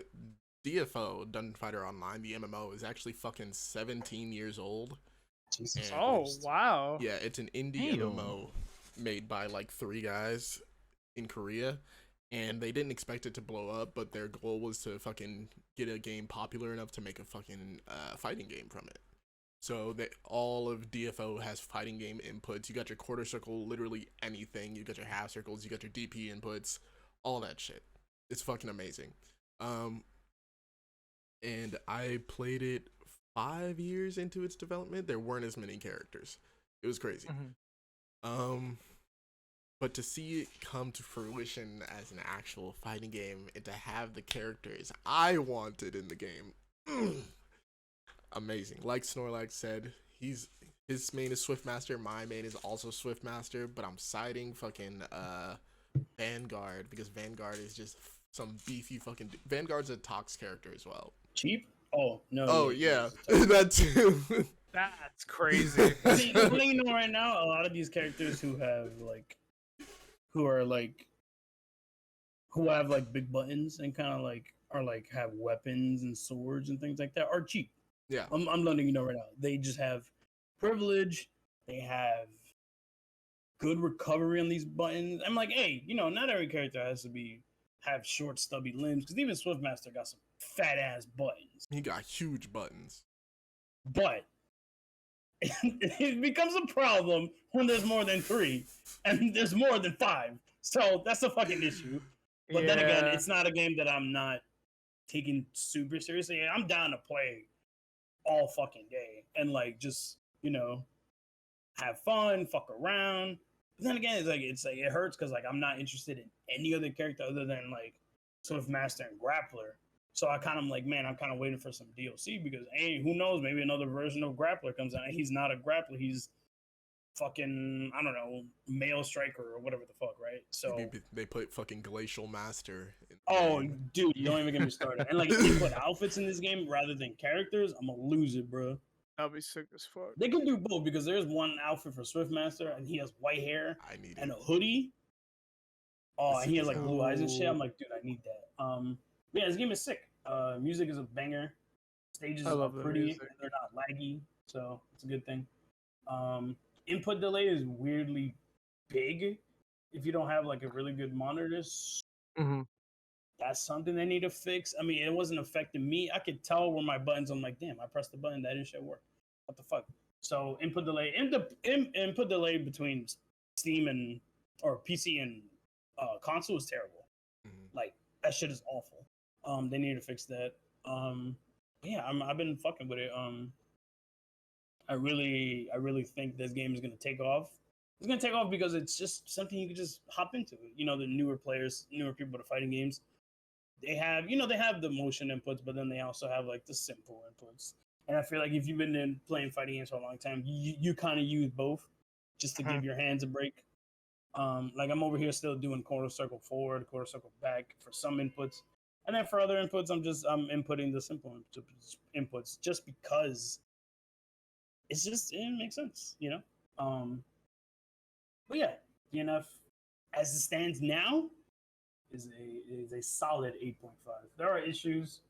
DFO, Dungeon Fighter Online, the MMO, is actually fucking 17 years old. Jesus And- Oh Christ. wow. Yeah, it's an indie Damn. MMO made by like 3 guys in Korea, and they didn't expect it to blow up, but their goal was to fucking get a game popular enough to make a fucking fighting game from it. So that all of DFO has fighting game inputs. You got your quarter circle, literally anything. You got your half circles. You got your DP inputs, all that shit. It's fucking amazing. And I played it 5 years into its development. There weren't as many characters. It was crazy. Mhm. But to see it come to fruition as an actual fighting game and to have the characters I wanted in the game, amazing. Like Snorlax said, his main is Swiftmaster, my main is also Swiftmaster, but I'm siding fucking Vanguard because Vanguard is just some beefy fucking. Vanguard's a Tox character as well. Cheap? Oh no. Oh yeah, that too. That's crazy. You know, right now, a lot of these characters who have who have like big buttons and kind of like are like have weapons and swords and things like that are cheap. Yeah, I'm letting you know right now. They just have privilege. They have good recovery on these buttons. I'm like, hey, you know, not every character has to have short, stubby limbs because even Swiftmaster got some fat ass buttons. he got huge buttons. But it becomes a problem when there's more than 3 and there's more than 5. So that's a fucking issue. But then again, it's not a game that I'm not taking super seriously. I'm down to play all fucking day and like just, you know, have fun, fuck around. But then again, it's like it hurts because like I'm not interested in any other character other than like Swiftmaster and Grappler. So I kind of like, man, I'm kind of waiting for some DLC because hey, who knows? Maybe another version of Grappler comes out. He's not a Grappler. He's fucking, I don't know, male striker or whatever the fuck, right? So Maybe they put fucking Glacial Master. oh, dude, don't even get me started. And like, if they put outfits in this game rather than characters, I'm gonna lose it, bro. I'll be sick as fuck. They can do both because there's one outfit for Swiftmaster and he has white hair I need and it. a hoodie. Oh, and he has like Ooh. blue eyes and shit. I'm like, dude, I need that. But yeah, this game is sick. Music is a banger. Stages I are love the pretty. music. And they're not laggy, so it's a good thing. Input delay is weirdly big if you don't have like a really good monitor. Mm-hmm. That's something they need to fix. I mean, it wasn't affecting me. I could tell where my buttons. I'm like, damn, I pressed the button, that didn't shit work. What the fuck? So input delay, input delay between Steam and or PC and console is terrible. Mhm. Like that shit is awful. They need to fix that. Yeah, I've been fucking with it. I really think this game is gonna take off. It's gonna take off because it's just something you can just hop into. You know, the newer players, newer people to fighting games, they have the motion inputs, but then they also have like the simple inputs. And I feel like if you've been playing fighting games for a long time, you kind of use both just to give your hands a break. Like I'm over here still doing quarter circle forward, quarter circle back for some inputs, and then for other inputs, I'm inputting the simple inputs just because it makes sense, you know. But yeah, DNF as it stands now is a solid 8.5. There are issues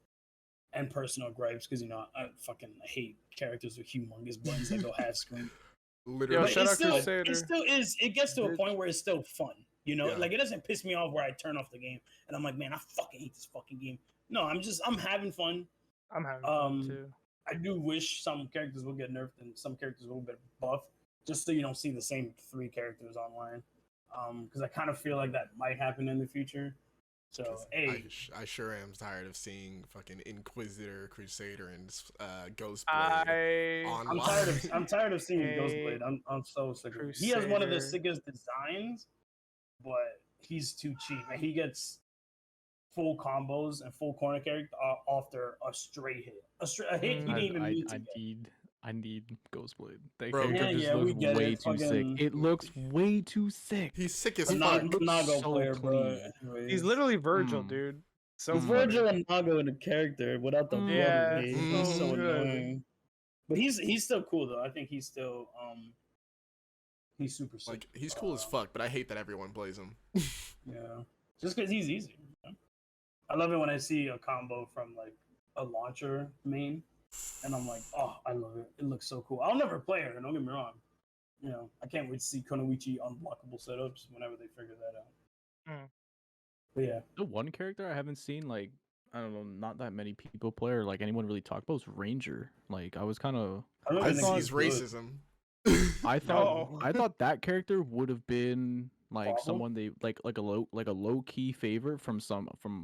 and personal gripes because I hate characters with humongous buttons that go half screen. Literally. But shout out it Crusader. still is. It gets to a point where it's still fun. You know, Yeah. like it doesn't piss me off where I turn off the game and I'm like, man, I fucking hate this fucking game. No, I'm having fun. I'm having fun too. I do wish some characters will get nerfed and some characters will get buffed, just so you don't see the same 3 characters online. Because I kind of feel like that might happen in the future. So, 'Cause hey, I sure am tired of seeing fucking Inquisitor, Crusader, and Ghostblade online. I'm tired of seeing Ghostblade. I'm so sick of it. He has one of the Crusader. sickest designs, but he's too cheap. And he gets full combos and full corner character after a straight hit. A hit he didn't even need to get. I need Ghostblade. That Bro, character just we looks get way it. too sick. Fucking- It looks way too sick. He's sick as I'm fuck. not Nago so player, bro. clean. Anyways. He's literally Virgil, Mm. dude. So Mm. funny. Virgil and Nago in the character without the Yeah, brother. it's He's so so good. annoying. But he's still cool though. I think he's still he's super sick. Like he's cool as fuck, but I hate that everyone plays him. Yeah, just because he's easy. You know? I love it when I see a combo from like a launcher main, and I'm like, oh, I love it. It looks so cool. I'll never play her. Don't get me wrong. You know, I can't wait to see Konoichi unblockable setups whenever they figure that out. Mm. But yeah, The one character I haven't seen, like, I don't know, not that many people play or like anyone really talk about is Ranger. Like, I was kind of, I don't I even think see he's his good. racism. I thought, No. I thought that character would have been like Awful? someone they like a low key favorite from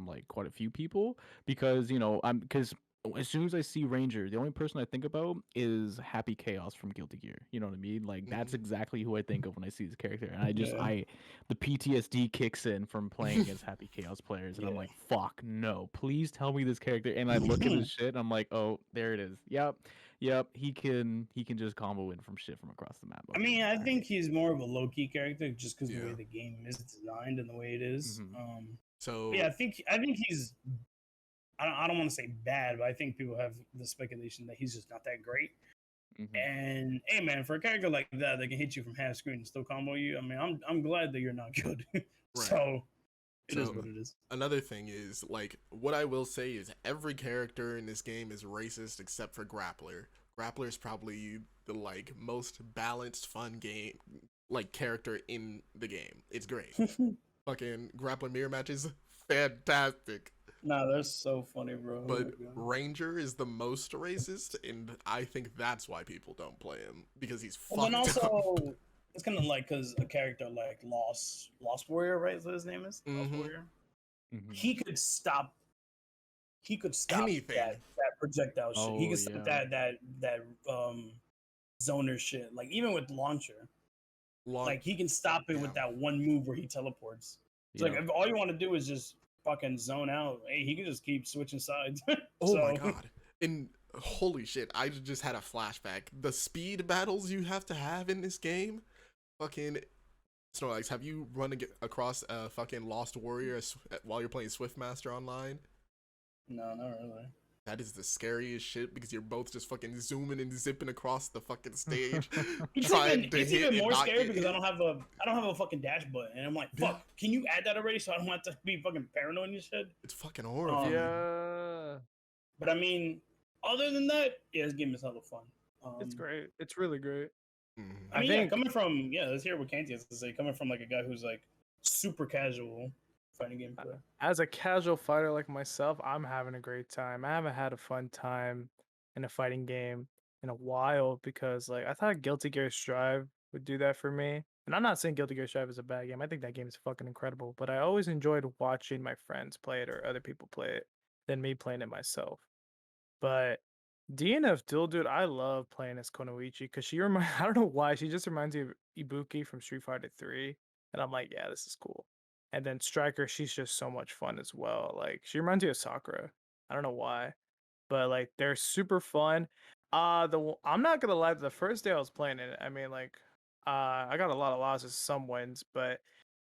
like quite a few people because because as soon as I see Ranger, the only person I think about is Happy Chaos from Guilty Gear. You know what I mean? Like that's exactly who I think of when I see this character. And Yeah. the PTSD kicks in from playing against Happy Chaos players, and I'm Yeah. like, fuck no, please tell me this character. And I look at his shit, and I'm like, oh, there it is. Yep, he can just combo in from shit from across the map. I Okay, mean, I all think he's more of a low key character just because the way Yeah. the game is designed and the way it is. Mhm. So But yeah, I think he's. I don't want to say bad, but I think people have the speculation that he's just not that great. right. And hey, man, for a character like that can hit you from half screen and still combo you, I mean, I'm glad that you're not good. So it is So- what it is. another thing is, like, what I will say is every character in this game is racist except for Grappler. Grappler is probably the like most balanced, fun game like character in the game. It's great. Fucking Grappler mirror matches, fantastic. Nah, they're so funny, bro. But Oh my God. Ranger is the most racist, and I think that's why people don't play him because he's Well, then fucked up. also, it's kind of like because a character like Lost Warrior, right? Is what his name is? Lost Mhm. Warrior. Mhm. He could stop. He could stop Anything. that projectile shit. He Oh, could stop yeah. that zoner shit. Like even with launcher, Long- like he can stop it with yeah. that one move where he teleports. It's like Yep. if all you want to do is just fucking zone out. Hey, he can just keep switching sides. Oh my So- god. And holy shit, I just had a flashback. The speed battles you have to have in this game, fucking Snorlax, have you run across a fucking Lost Warrior while you're playing Swiftmaster online? No, not really. That is the scariest shit because you're both just fucking zooming and zipping across the fucking stage. It's trying even, to it's hit even and more not scary get because hit. I don't have a fucking dash button, and I'm like, Yeah. fuck, can you add that already so I don't have to be fucking paranoid and shit? It's fucking horrifying. Yeah, But I mean, other than that, yeah, this game is hella fun. it's great. It's really great. Mhm. I I mean, think- coming from let's hear what Kanti has to say. Coming from like a guy who's like super casual fighting game player. As a casual fighter like myself, I'm having a great time. I haven't had a fun time in a fighting game in a while because like I thought Guilty Gear Strive would do that for me. And I'm not saying Guilty Gear Strive is a bad game. I think that game is fucking incredible, but I always enjoyed watching my friends play it or other people play it than me playing it myself. But DNF Duel, dude, I love playing as Konoichi because she remind I don't know why, she just reminds me of Ibuki from Street Fighter 3. And I'm like, yeah, this is cool. And then Striker, she's just so much fun as well. Like she reminds me of Sakura. I don't know why. But like they're super fun. I'm not gonna lie, the first day I was playing it, I mean like I got a lot of losses, some wins, but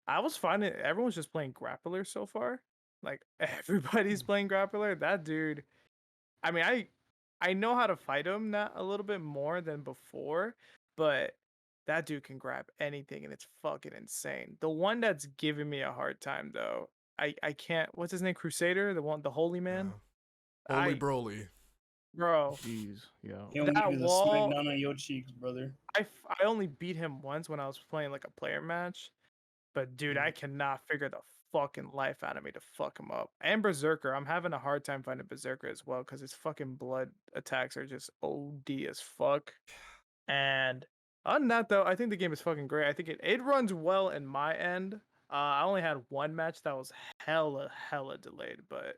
I was finding everyone's just playing grappler so far. Like everybody's playing grappler. That dude, I mean, I know how to fight him now a little bit more than before, but that dude can grab anything and it's fucking insane. The one that's giving me a hard time though, I can't. What's his name? Crusader, the holy man, Yeah. Holy I- Broly. bro. Jeez, yeah. He only That gives a wall- smack down on your cheeks, brother. I only beat him once when I was playing like a player match, but dude, I cannot figure the fucking life out of me to fuck him up. And Berserker, I'm having a hard time finding Berserker as well because his fucking blood attacks are just OD as fuck. And other than that, though, I think the game is fucking great. I think it runs well in my end. I only had one match that was hella delayed, but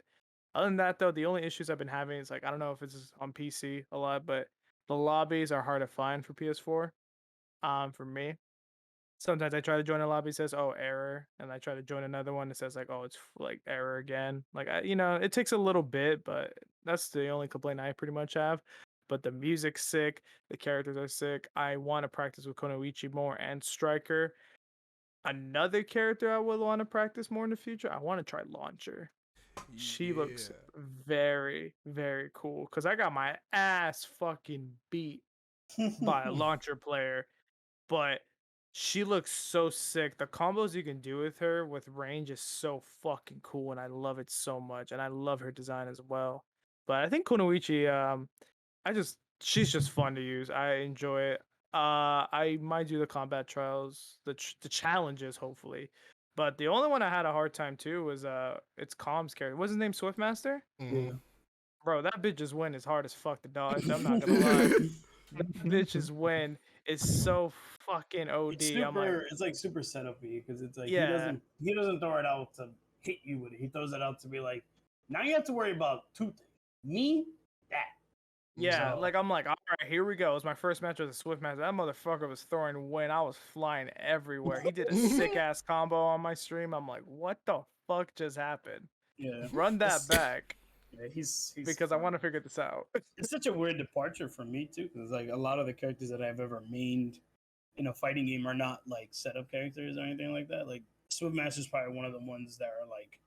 other than that, though, the only issues I've been having is like I don't know if it's on PC a lot, but the lobbies are hard to find for PS4. For me, sometimes I try to join a lobby, it says oh error, and I try to join another one, it says like oh it's like error again. Like it takes a little bit, but that's the only complaint I pretty much have. But the music's sick, the characters are sick. I want to practice with Konoichi more and Striker. Another character I would want to practice more in the future, I want to try Launcher. She looks very cool because I got my ass fucking beat by a Launcher player, but she looks so sick. The combos you can do with her with range is so fucking cool, and I love it so much, and I love her design as well. But I think Konoichi, she's just fun to use. I enjoy it. I might do the combat trials, the challenges, hopefully. But the only one I had a hard time too was it's Calm's character. What's his name? Swiftmaster? Mhm. Bro, that bitch's win is hard as fuck to dodge. I'm not gonna lie. That bitch's win is so fucking OD. It's like super setup because it's like Yeah. he doesn't throw it out to hit you with it. He throws it out to be like, now you have to worry about two things: me Yeah, So- like I'm like, all right, here we go. It was my first match with a Swift Master. That motherfucker was throwing wind. I was flying everywhere. He did a sick ass combo on my stream. I'm like, what the fuck just happened? Yeah. Run that back Yeah, he's because I fun. want to figure this out. It's such a weird departure for me too, because like a lot of the characters that I've ever mained in a fighting game are not like setup characters or anything like that. Like Swift Master is probably one of the ones that are like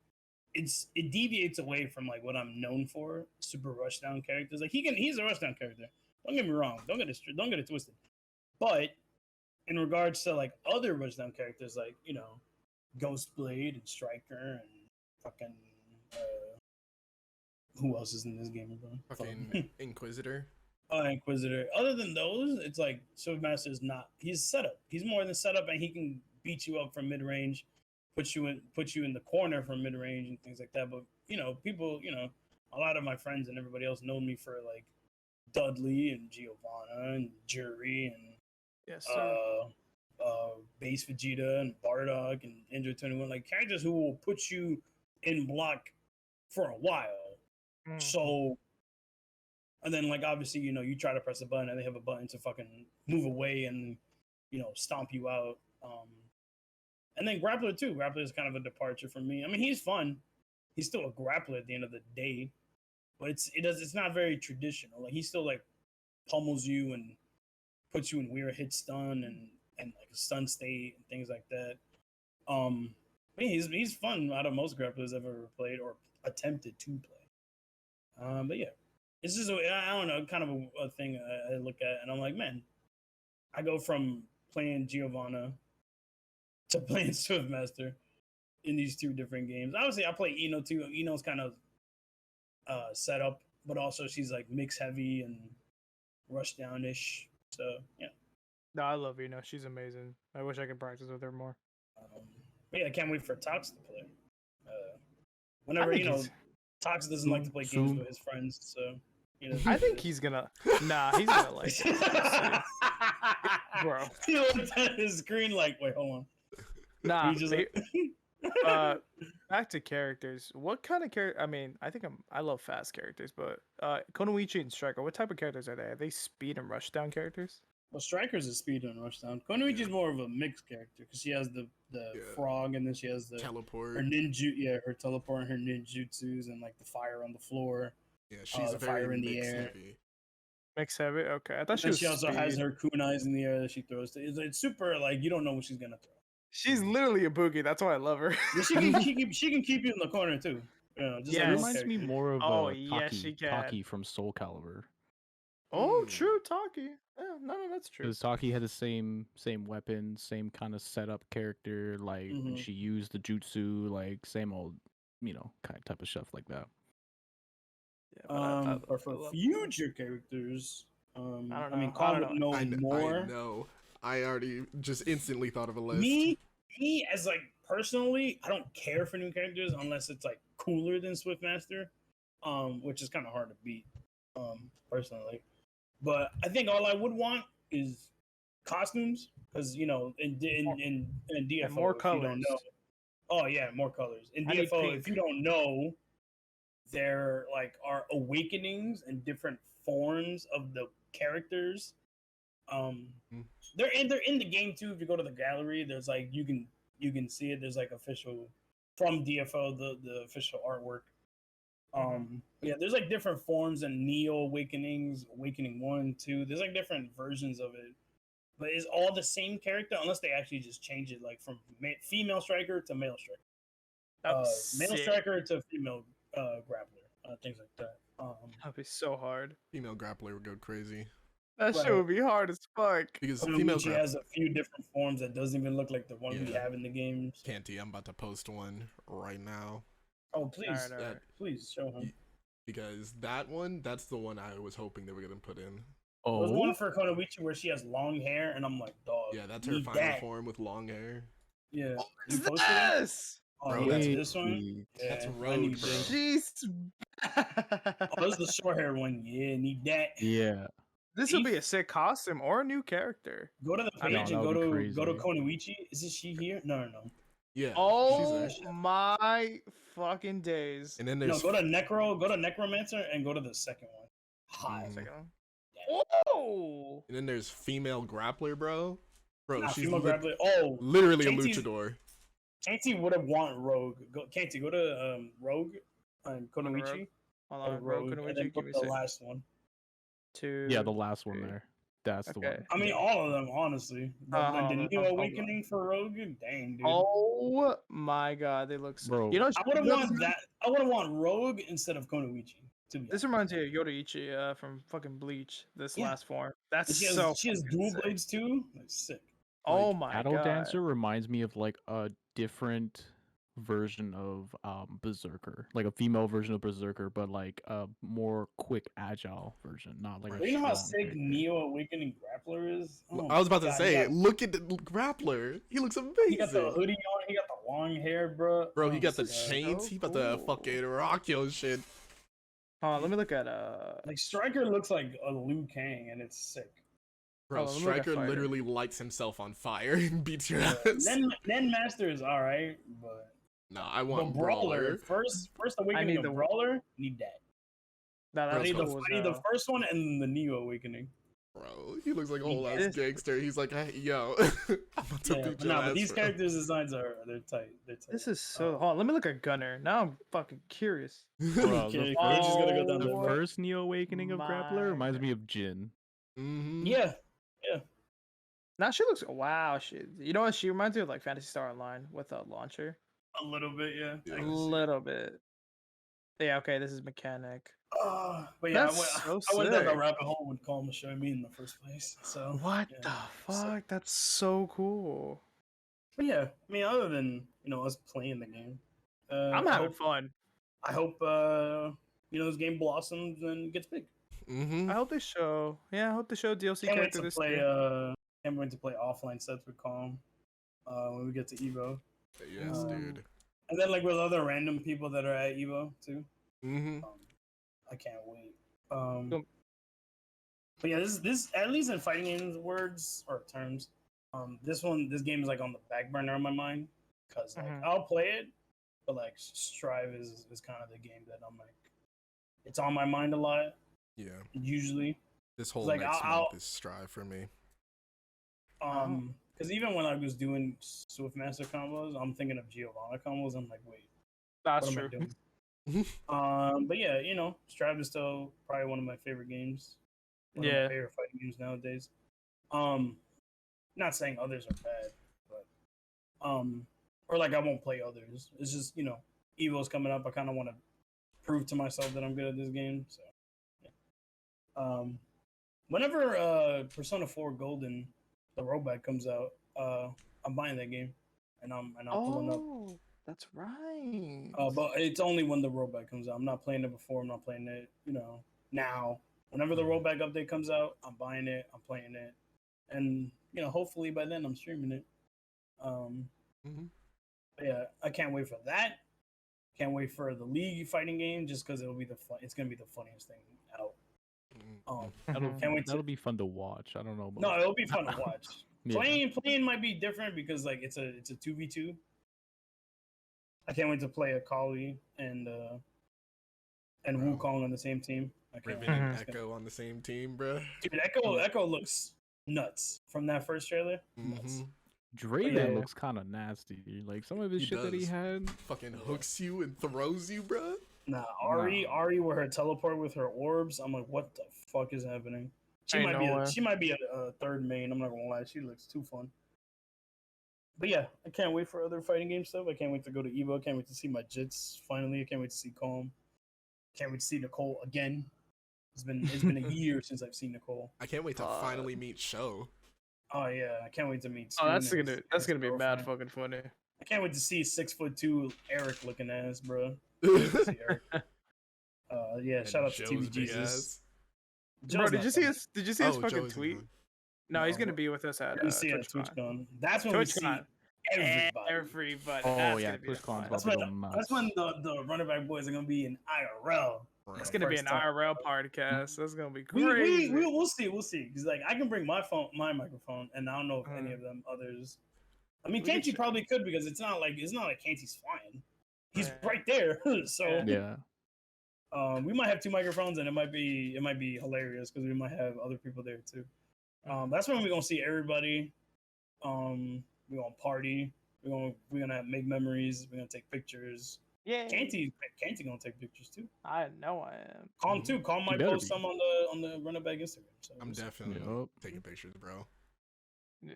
it deviates away from like what I'm known for. Super rushdown characters. Like he's a rushdown character. Don't get me wrong. Don't get it twisted. But in regards to like other rushdown characters, like Ghostblade and Striker and fucking who else is in this game, bro? Fucking Inquisitor. Inquisitor. Other than those, it's like Swift Master is not. He's setup. He's more than setup, and he can beat you up from mid range, put you in the corner from mid range and things like that. But people, a lot of my friends and everybody else know me for like Dudley and Giovanna and Jury and Yes, sir. Base Vegeta and Bardock and Android 21, like characters who will put you in block for a while. Mm. So, and then like obviously you try to press a button and they have a button to fucking move away and stomp you out. And then Grappler too. Grappler is kind of a departure for me. I mean, he's fun. He's still a grappler at the end of the day, but it's not very traditional. Like he still like pummels you and puts you in weird hit stun and like a stun state and things like that. I mean, he's fun out of most grapplers I've ever played or attempted to play. But yeah, it's just I don't know, kind of a thing I look at and I'm like, man, I go from playing Giovanna to playing Swiftmaster in these two different games. Obviously, I play Eno too. Eno's kind of set up, but also she's like mix heavy and rush down ish. So yeah. No, I love you. No, she's amazing. I wish I could practice with her more. But yeah, I can't wait for Tox to play. Whenever think he's- Tox doesn't like to play Soon. games with his friends, so I think he's gonna. Nah, he's gonna like. Bro. He looked at his screen like, wait, hold on. Nah. He just Back to characters. What kind of character? I mean, I love fast characters, but Konoichi and Striker. What type of characters are they? Are they speed and rush down characters? Well, Striker's a speed and rush down. Konoichi's more of a mixed character because she has the frog and then she has Teleport. her ninju, her teleport and her ninjutsus and like the fire on the floor. Yeah, she's the very fire in the mix air. heavy. Mix heavy. Okay, I thought she And was. she also has speed. her kunais in the air that she throws. It's super like you don't know what she's gonna throw. She's literally a boogie. That's why I love her. But she can keep you in the corner too. Just Yeah, like It most reminds me characters. more of Oh, Taki, yes, she can. Taki from Soul Calibur. Oh, Mm. true, Taki. Yeah, no, that's true. Because Taki had the same weapon, same kind of setup character. Like Mhm. she used the jutsu, like same old, kind of type of stuff like that. Yeah, but But for future characters, I don't mean, know. Carl I would don't know I more. know. I already just instantly thought of a list. Me as like personally, I don't care for new characters unless it's like cooler than Swiftmaster, which is kind of hard to beat, personally. But I think all I would want is costumes because in DFO more if you colors. don't know, oh yeah, more colors in I need DFO. pink. If you don't know, there like are awakenings and different forms of the characters. They're in the game too. If you go to the gallery, there's like you can see it. There's like official from DFO the official artwork. Yeah, there's like different forms and Neo Awakenings, Awakening 1, 2. There's like different versions of it, but it's all the same character unless they actually just change it, like from female striker to male striker, male striker to female grappler, things like that. That'd be so hard. Female grappler would go crazy. That shit Right. would be hard as fuck. Because female Konoichi has a few different forms that doesn't even look like the one we Yeah. have in the games. Canty, I'm about to post one right now. Oh, please, Alright. please show him. Because that's the one I was hoping they were going to put in. There's Oh, one for Konoichi where she has long hair, and I'm like, dog. Yeah, that's her need final that. form with long hair. Yeah. What You is posted it? this? Oh, Bro, you got that's- this one? wait. That's Yeah, I road, need bro. this. Jeez. Oh, this is the short hair one. Yeah, need that. Yeah. This would be a sick costume or a new character. Go to the I know, page that and would go be to crazy. Konoichi. Is she here? No. Yeah. Oh she's there. my fucking days. And then No, there's go to Necromancer and go to the second one. Hot. Mhm. Oh, And then there's female grappler, bro. Bro, Nah, she's female grappler. Oh, literally a Katie's- luchador. Katie would have want Rogue. Katie, go to Rogue and Konoichi. hold Or on, bro. Rogue, and then Give put me a the sec. last one. Two. Yeah, the last one three. there. That's the Okay. one. I mean, Yeah. all of them, honestly. The, Hold like on, the hold Neo on. Awakening for Rogue, dang, dude. Oh my god, they look. Bro. You know, I would have want that. I would have want Rogue instead of Konoichi. To be This honest. reminds me of Yoruichi from fucking Bleach. This Yeah. last form. That's And she has fucking dual sick. blades too. That's sick. Oh Like, my Shadow god. Dancer reminds me of like a different version of Berserker, like a female version of Berserker, but like a more quick, agile version, not like a You know how strong sick character. Neo Awakening Grappler is? Oh I was about my to God, say, he got, look at the grappler. He looks amazing. he got the hoodie on. He got the long hair, bro. Bro, Oh, he got the God. chains. so He about to cool. fucking rock your shit. Hold on, let me look at Like Striker looks like a Liu Kang, and it's sick. Bro, Hold on, let me look at Striker Fighter. literally lights himself on fire and beats your Yeah. ass. Nen Master is all right, but Nah, I the want Brawler Brawler. first Awakening need of the- Brawler. Need that. No, Bro, that's I need, so the, cool as I need the hell. first one and then the Neo Awakening. Bro, he looks like a whole ass Yes. gangster. He's like, hey, yo, I'm about to Yeah, beat but your nah, ass. but these bro. characters' designs they're tight. They're tight. This is so. Oh. Hold on, let me look at Gunner. Now I'm fucking curious. Bro, Okay, the we're just gonna go first, down the there. Oh first Neo Awakening of Grappler my reminds me of Jin. Mhm. Yeah, Now she looks. Wow, you know what? She reminds me of like Fantasy Star Online with a launcher. a little bit. Yeah. Yeah. I A can see it. little bit. Yeah. Okay. This is mechanic. But yeah, That's so I went down the sick. rabbit hole with Calm showing me in the first place. So What yeah, the so- fuck? That's so cool. But yeah, I mean, other than us playing the game, I'm having fun. I hope this game blossoms and gets big. Mhm. I hope they show. Yeah, I hope they show DLC Can't wait character to this play. year. Can't wait to play offline sets with Calm when we get to Evo, Yes, dude. and then like with other random people that are at Evo too. Mhm. I can't wait. Cool. But yeah, this at least in fighting games words or terms, this game is like on the back burner of my mind because like Mhm. I'll play it, but like Strive is kind of the game that I'm like, it's on my mind a lot Yeah. usually. This whole Like, next I'll- month is Strive for me. Because even when I was doing Swiftmaster combos, I'm thinking of Giovanna combos. I'm like, wait, That's what true. am I doing? But yeah, Strive is still probably one of my favorite games. One of Yeah. my favorite fighting games nowadays. Not saying others are bad, but or like I won't play others. It's just Evo's coming up. I kind of want to prove to myself that I'm good at this game. So, yeah. Whenever Persona 4 Golden, the rollback comes out, I'm buying that game, and I'm pulling up. Oh, that's right. But it's only when the rollback comes out. I'm not playing it before. I'm not playing it, now. Whenever the rollback update comes out, I'm buying it. I'm playing it, and hopefully by then I'm streaming it. Mhm. But yeah, I can't wait for that. Can't wait for the League fighting game, just because it'll be it's gonna be the funniest thing out. That'll, Mhm. Can't wait to. that'll be fun to watch. I don't know. About No, it'll be fun to watch. Yeah. Playing might be different because like it's a 2v2. I can't wait to play Akali and Bro. Wukong on the same team. I can't Riven wait. and It's gonna- Echo on the same team, bro. Dude, Echo looks nuts from that first trailer. Nuts. Mhm. Draven Yeah. looks kind of nasty. Like some of his He shit that he does. had. Fucking hooks you and throws you, bro. Nah, Ari Nah. with her teleport with her orbs. I'm like, what the fuck is happening? She Ain't might no be way. she might be a third main. I'm not gonna lie, she looks too fun. But yeah, I can't wait for other fighting game stuff. I can't wait to go to Evo. I can't wait to see my Jits finally. I can't wait to see Calm. Can't wait to see Nicole again. It's been a year since I've seen Nicole. I can't wait to finally meet Sho. Oh yeah, I can't wait to meet. Oh, Spoon and his gonna be mad girlfriend. fucking funny. I can't wait to see 6'2" Eric looking ass, bro. Yeah, And shout out to Joe's TV big Jesus. ass. Bro, Joe's did not you see coming. his? Did you see his Oh, fucking Joe's tweet? in No, he's No, gonna be with us We're at gonna see it at TwitchCon. TwitchCon. That's when we see TwitchCon. everybody. Everybody. Oh That's yeah, gonna be TwitchCon's fun. about That's to when go nuts. that's when the running back boys are gonna be in IRL. Bro. It's gonna be an First time. IRL podcast. That's gonna be We crazy. we'll see. Cause like I can bring my microphone, and I don't know if any Mhm. of them others. I mean, We could Kenji ch- probably could because it's not like Kenji's flying. He's Yeah. right there. So Yeah. Yeah. We might have 2 microphones, and it might be hilarious because we might have other people there too. That's when we're gonna see everybody. We're gonna party. We're gonna make memories. We're gonna take pictures. Yeah. Canty gonna take pictures too. I know I am. Calm too. Calm might better post be. some on the Run It Back Instagram. So I'm we'll see. definitely Yup. taking pictures, bro. Yeah.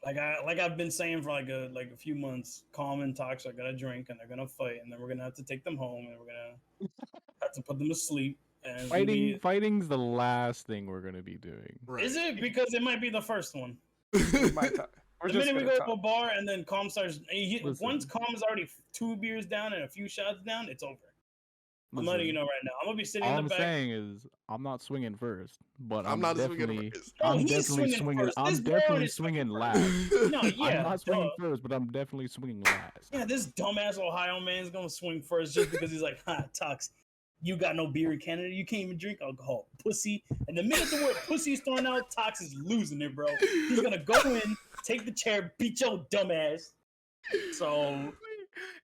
Like I've been saying for like a few months. Calm and Tox are gonna drink and they're gonna fight, and then we're gonna have to take them home, and we're gonna have to put them to sleep. And it's gonna be- Fighting's the last thing we're gonna be doing. Right. Is it? Because it might be the first one. We might talk. We're The just minute we gonna go to a talk. bar and then Calm starts, Listen. once Calm is already 2 beers down and a few shots down, it's over. I'm letting you know right now. I'm gonna be sitting All in I'm the back. saying is I'm not swinging first, but I'm I'm not swinging definitely, first. Oh, I'm he's definitely swinging swinging. first. I'm This boy definitely is swinging swinging last. No, yeah, I'm not swinging duh. first, but I'm definitely swinging last. Yeah, this dumbass Ohio man's gonna swing first just because he's like, ha, Tox, you got no beer in Canada. You can't even drink alcohol. Pussy. And the minute the word pussy is thrown out, Tox is losing it, bro. He's gonna go in, take the chair, beat your dumbass. So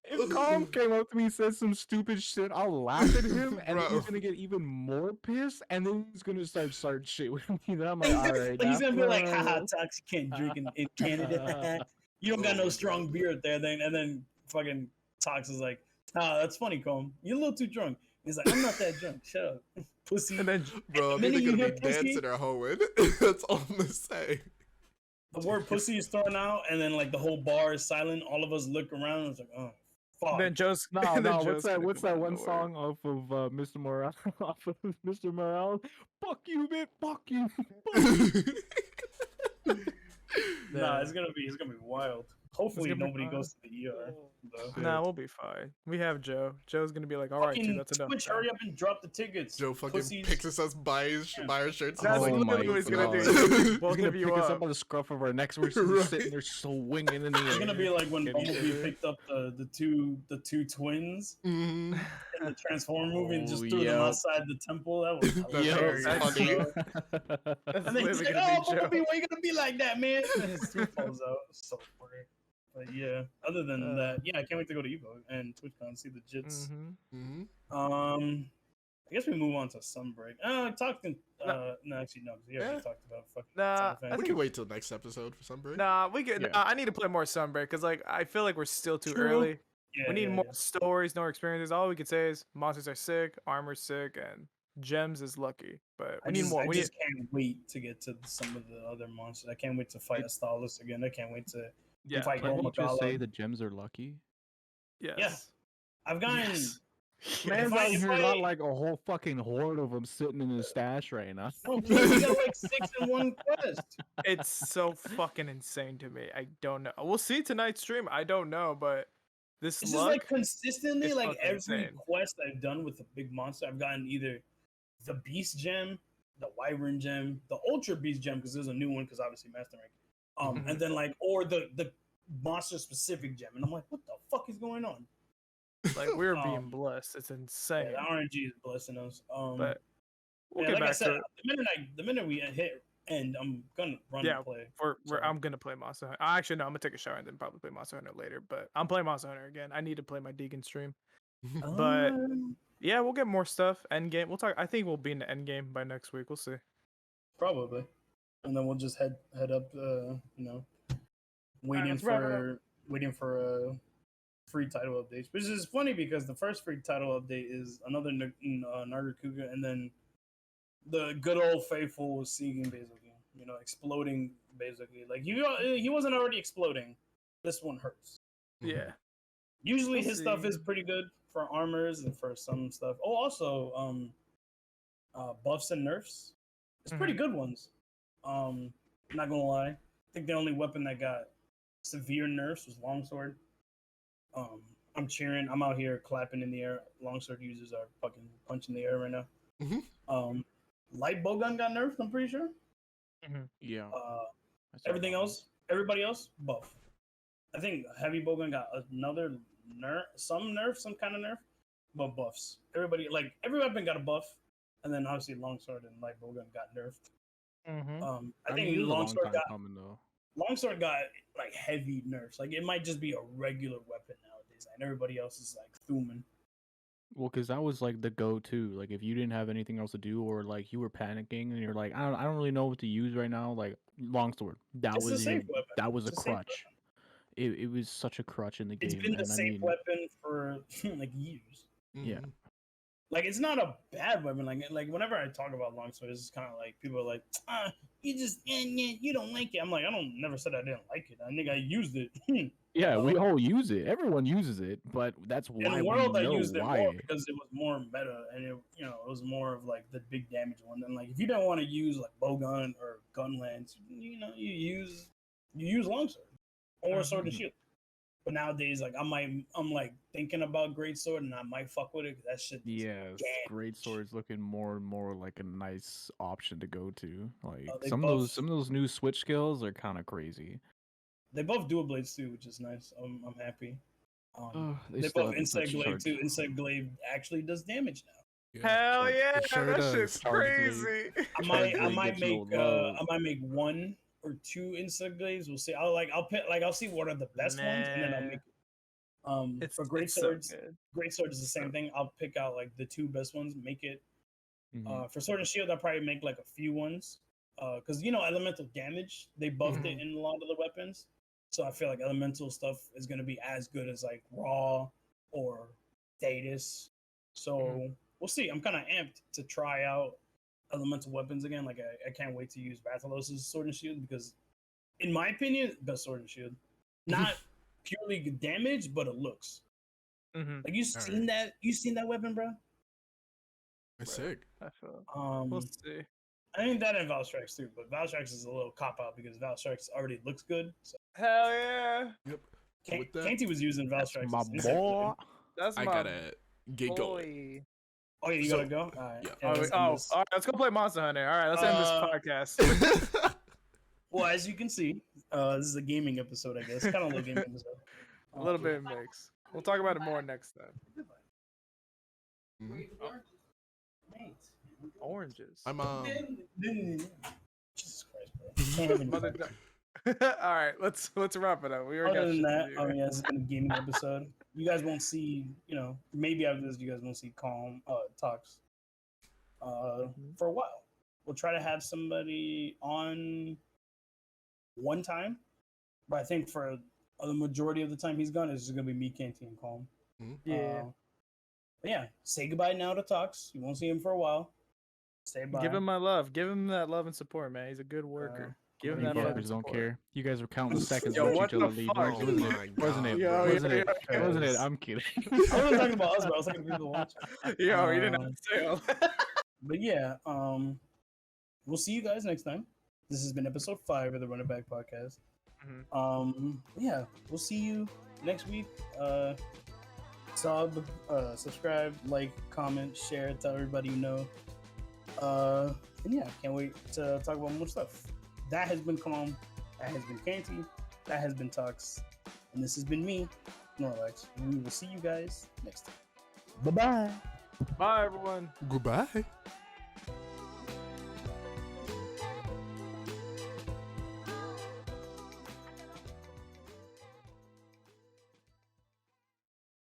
If Calm came up to me and said some stupid shit, I'll laugh at him, and then Bro. he's gonna get even more pissed, and then he's gonna start shit with me. Then I'm like, he's, all right, he's gonna be like, haha, bro." Tox, you can't drink in Canada. You don't got Oh no my strong God. beer up there. And then fucking Tox is like, ah, that's funny, Calm. You're a little too drunk. He's like, I'm not that drunk. Shut up, pussy. And then Bro, I'm minute either you gonna hear be pussy- dancing or hoeing. That's all I'm gonna say. The word pussy is thrown out, and then like the whole bar is silent. All of us look around and it's like, oh, fuck. then Joe's No, then no. Joe's What's gonna that come out one of nowhere. song off of Mr. Morale? Off of Mr. Morale? Fuck you, man. Fuck you. Nah, it's gonna be wild. Hopefully gonna be nobody fun. goes to the ER. Though. Nah, we'll be fine. We have Joe. Joe's gonna be like, all right, dude, Fucking that's enough. Twitch, now." hurry up and drop the tickets. Joe fucking Pussies. picks us by our shirts. That's Oh literally my what he's gonna do. God. He's gonna pick He's both gonna of you pick us up. up on the scruff of our necks. We're just Right. sitting there swinging in the air. It's gonna be like when Getting Bumblebee there. picked up the two twins Mhm. in the Transformer movie and just Oh, threw them yep. outside the temple. That was That's hilarious. funny. bro. That's And then he's literally like, gonna "Oh, be Joe. Bumblebee, why you gonna be like that, man?" And his tooth falls out. So funny. But yeah, other than that, yeah, I can't wait to go to Evo and TwitchCon and see the jits. Mhm. Mhm. I guess we move on to Sunbreak. Talking. No, actually, no. 'Cause we already Yeah. talked about fucking. Nah, Summer I Fest. We think- can wait till next episode for some break. Nah, we get. Yeah. Nah, I need to play more Sunbreak because like I feel like we're still too True. early. Yeah, We need yeah, more yeah. stories, more experiences. All we could say is monsters are sick, armor's sick, and gems is lucky. But we need more. I We need. just can't wait to get to some of the other monsters. I can't wait to fight Astalos again. I can't wait to Yeah. fight Can we just say Magala. the gems are lucky? Yes. I've gotten. Yes. Man's If I- out if here I- got like a whole fucking horde of them sitting in his stash right now. No, he got like 6 in one quest. It's so fucking insane to me. I don't know. We'll see tonight's stream. I don't know, but this It's just luck. like consistently, is like fucking every insane. quest I've done with a big monster, I've gotten either the Beast Gem, the Wyvern Gem, the Ultra Beast Gem, because there's a new one, because obviously Master Rank. Mhm. And then like, or the monster specific gem, and I'm like, what the fuck is going on? Like we're being Um, blessed. It's Yeah, insane. the RNG is blessing us. But we'll yeah, get like I back said, to it. the minute we hit end, I'm gonna run Yeah, and play. We're, so- I'm gonna play Monster Hunter. Actually, no, I'm gonna take a shower and then probably play Monster Hunter later. But I'm playing Monster Hunter again. I need to play my Deegan stream. but- Yeah, we'll get more stuff. End game. We'll talk. I think we'll be in the end game by next week. We'll see. Probably, and then we'll just head up. Waiting let's wrap it for free title updates, which is funny because the first free title update is another Nagakuga, and then the good old faithful Segan basically, exploding basically. Like he wasn't already exploding. This one hurts. Yeah. Usually We'll his stuff is see. pretty good for armors and for some stuff. Oh, also buffs and nerfs. It's pretty good ones. Not gonna lie. I think the only weapon that got severe nerfs was longsword. I'm cheering. I'm out here clapping in the air. Longsword users are fucking punching the air right now. Mhm. Light bowgun got nerfed. I'm pretty sure. Yeah. I saw Everything that one. else, everybody else, buff. I think heavy bowgun got another nerf, some kind of nerf, but buffs. Every weapon got a buff, and then obviously longsword and light bowgun got nerfed. I mean, think it was a long longsword time got coming though. like heavy nerfs. Like it might just be a regular weapon nowadays, and everybody else is like thuman. Well, because that was like the go-to. Like, if you didn't have anything else to do, or like you were panicking and you're like, I don't really know what to use right now. Like, longsword. That It's a was safe your, weapon. that was a It's a safe crutch. It was such a crutch in the It's game, been the and I safe mean, weapon for like years. yeah. Mhm. Like it's not a bad weapon. Like whenever I talk about longsword, it's kind of like people are like, you just you don't like it. I'm like, I don't never said I didn't like it. I think I used it. Yeah, we Uh, all use it. Everyone uses it, but that's why in we World, I know used it more why. because it was more meta, and it was more of like the big damage one. And like if you don't want to use like bowgun or gun lance, you use longsword or sword and Mhm. shield. But nowadays, like I'm like thinking about great sword, and I might fuck with it because that shit. Yes, Damn. great sword's looking more and more like a nice option to go to. Like They some of those new switch skills are kind of crazy. They both dual blades too, which is nice. I'm happy. They They still both haven't insect touched glaive charge. too. Insect glaive actually does damage now. Yeah, Hell Charge- yeah, it sure that does. shit's Charge blade. crazy. I blade might gets make no love. I might make one or two insect glaives. We'll see. I'll see what are the best ones, and then I'll make. For great It's so swords, good. great sword is the same thing. I'll pick out like the two best ones, make it. Mhm. For sword and shield, I'll probably make like a few ones. Because elemental damage, they buffed it Mhm. in a lot of the weapons. So I feel like elemental stuff is gonna be as good as like raw or Datus. So we'll see. I'm kind of amped to try out elemental weapons again. Like I can't wait to use Rathalos' sword and shield because, in my opinion, best sword and shield. Not purely good damage, but it looks Mm-hmm. like Alright. you seen that weapon, bro. It's sick. I feel. Um, We'll see. I think that and Valstrax too, but Valstrax is a little cop out because Valstrax already looks good. So Hell yeah. Yep. With that, Canty was using That's Valstrax. my as insect boy. glaive. That's I my gotta get going. boy. Oh yeah, you So, gotta go. All right. yeah. Yeah, let's end All this. right, let's go play Monster Hunter. All right, let's end this podcast. Well, as you can see, this is a gaming episode, I guess. Kind of a little gaming episode. A little bit of mix. We'll talk about it more next time. Mhm. Oranges. I'm Jesus Christ, bro. Can't have any Mother fun. All right, let's wrap it up. We already Other got than shit that, to do. yeah, this has been a gaming episode. You guys won't see, maybe after this, you guys won't see calm talks for a while. We'll try to have somebody on one time, but I think for the majority of the time he's gone, it's just gonna be me, Canty, and Calm. Yeah. But yeah, say goodbye now to Talks. You won't see him for a while. Say bye. Give him my love. Give him that love and support, man. He's a good worker. Give him you that You love Yeah. and fuckers don't support. care. You guys were counting the seconds Yo, watch what each other the leave. fuck? Wasn't Oh it? my Wasn't it? Yo, Wasn't yo, it? yo, yo. Wasn't it? I'm kidding. I wasn't talking about us, bro. I was talking to people watching. Yo, you didn't have to say all that. But yeah, we'll see you guys next time. This has been episode 5 of the Run It Back podcast. Yeah, we'll see you next week. Subscribe, like, comment, share, tell everybody you know. And yeah, can't wait to talk about more stuff. That has been Calm. That has been Canty. That has been Tux. And this has been me, Norlax. We will see you guys next time. Bye-bye. Bye, everyone. goodbye.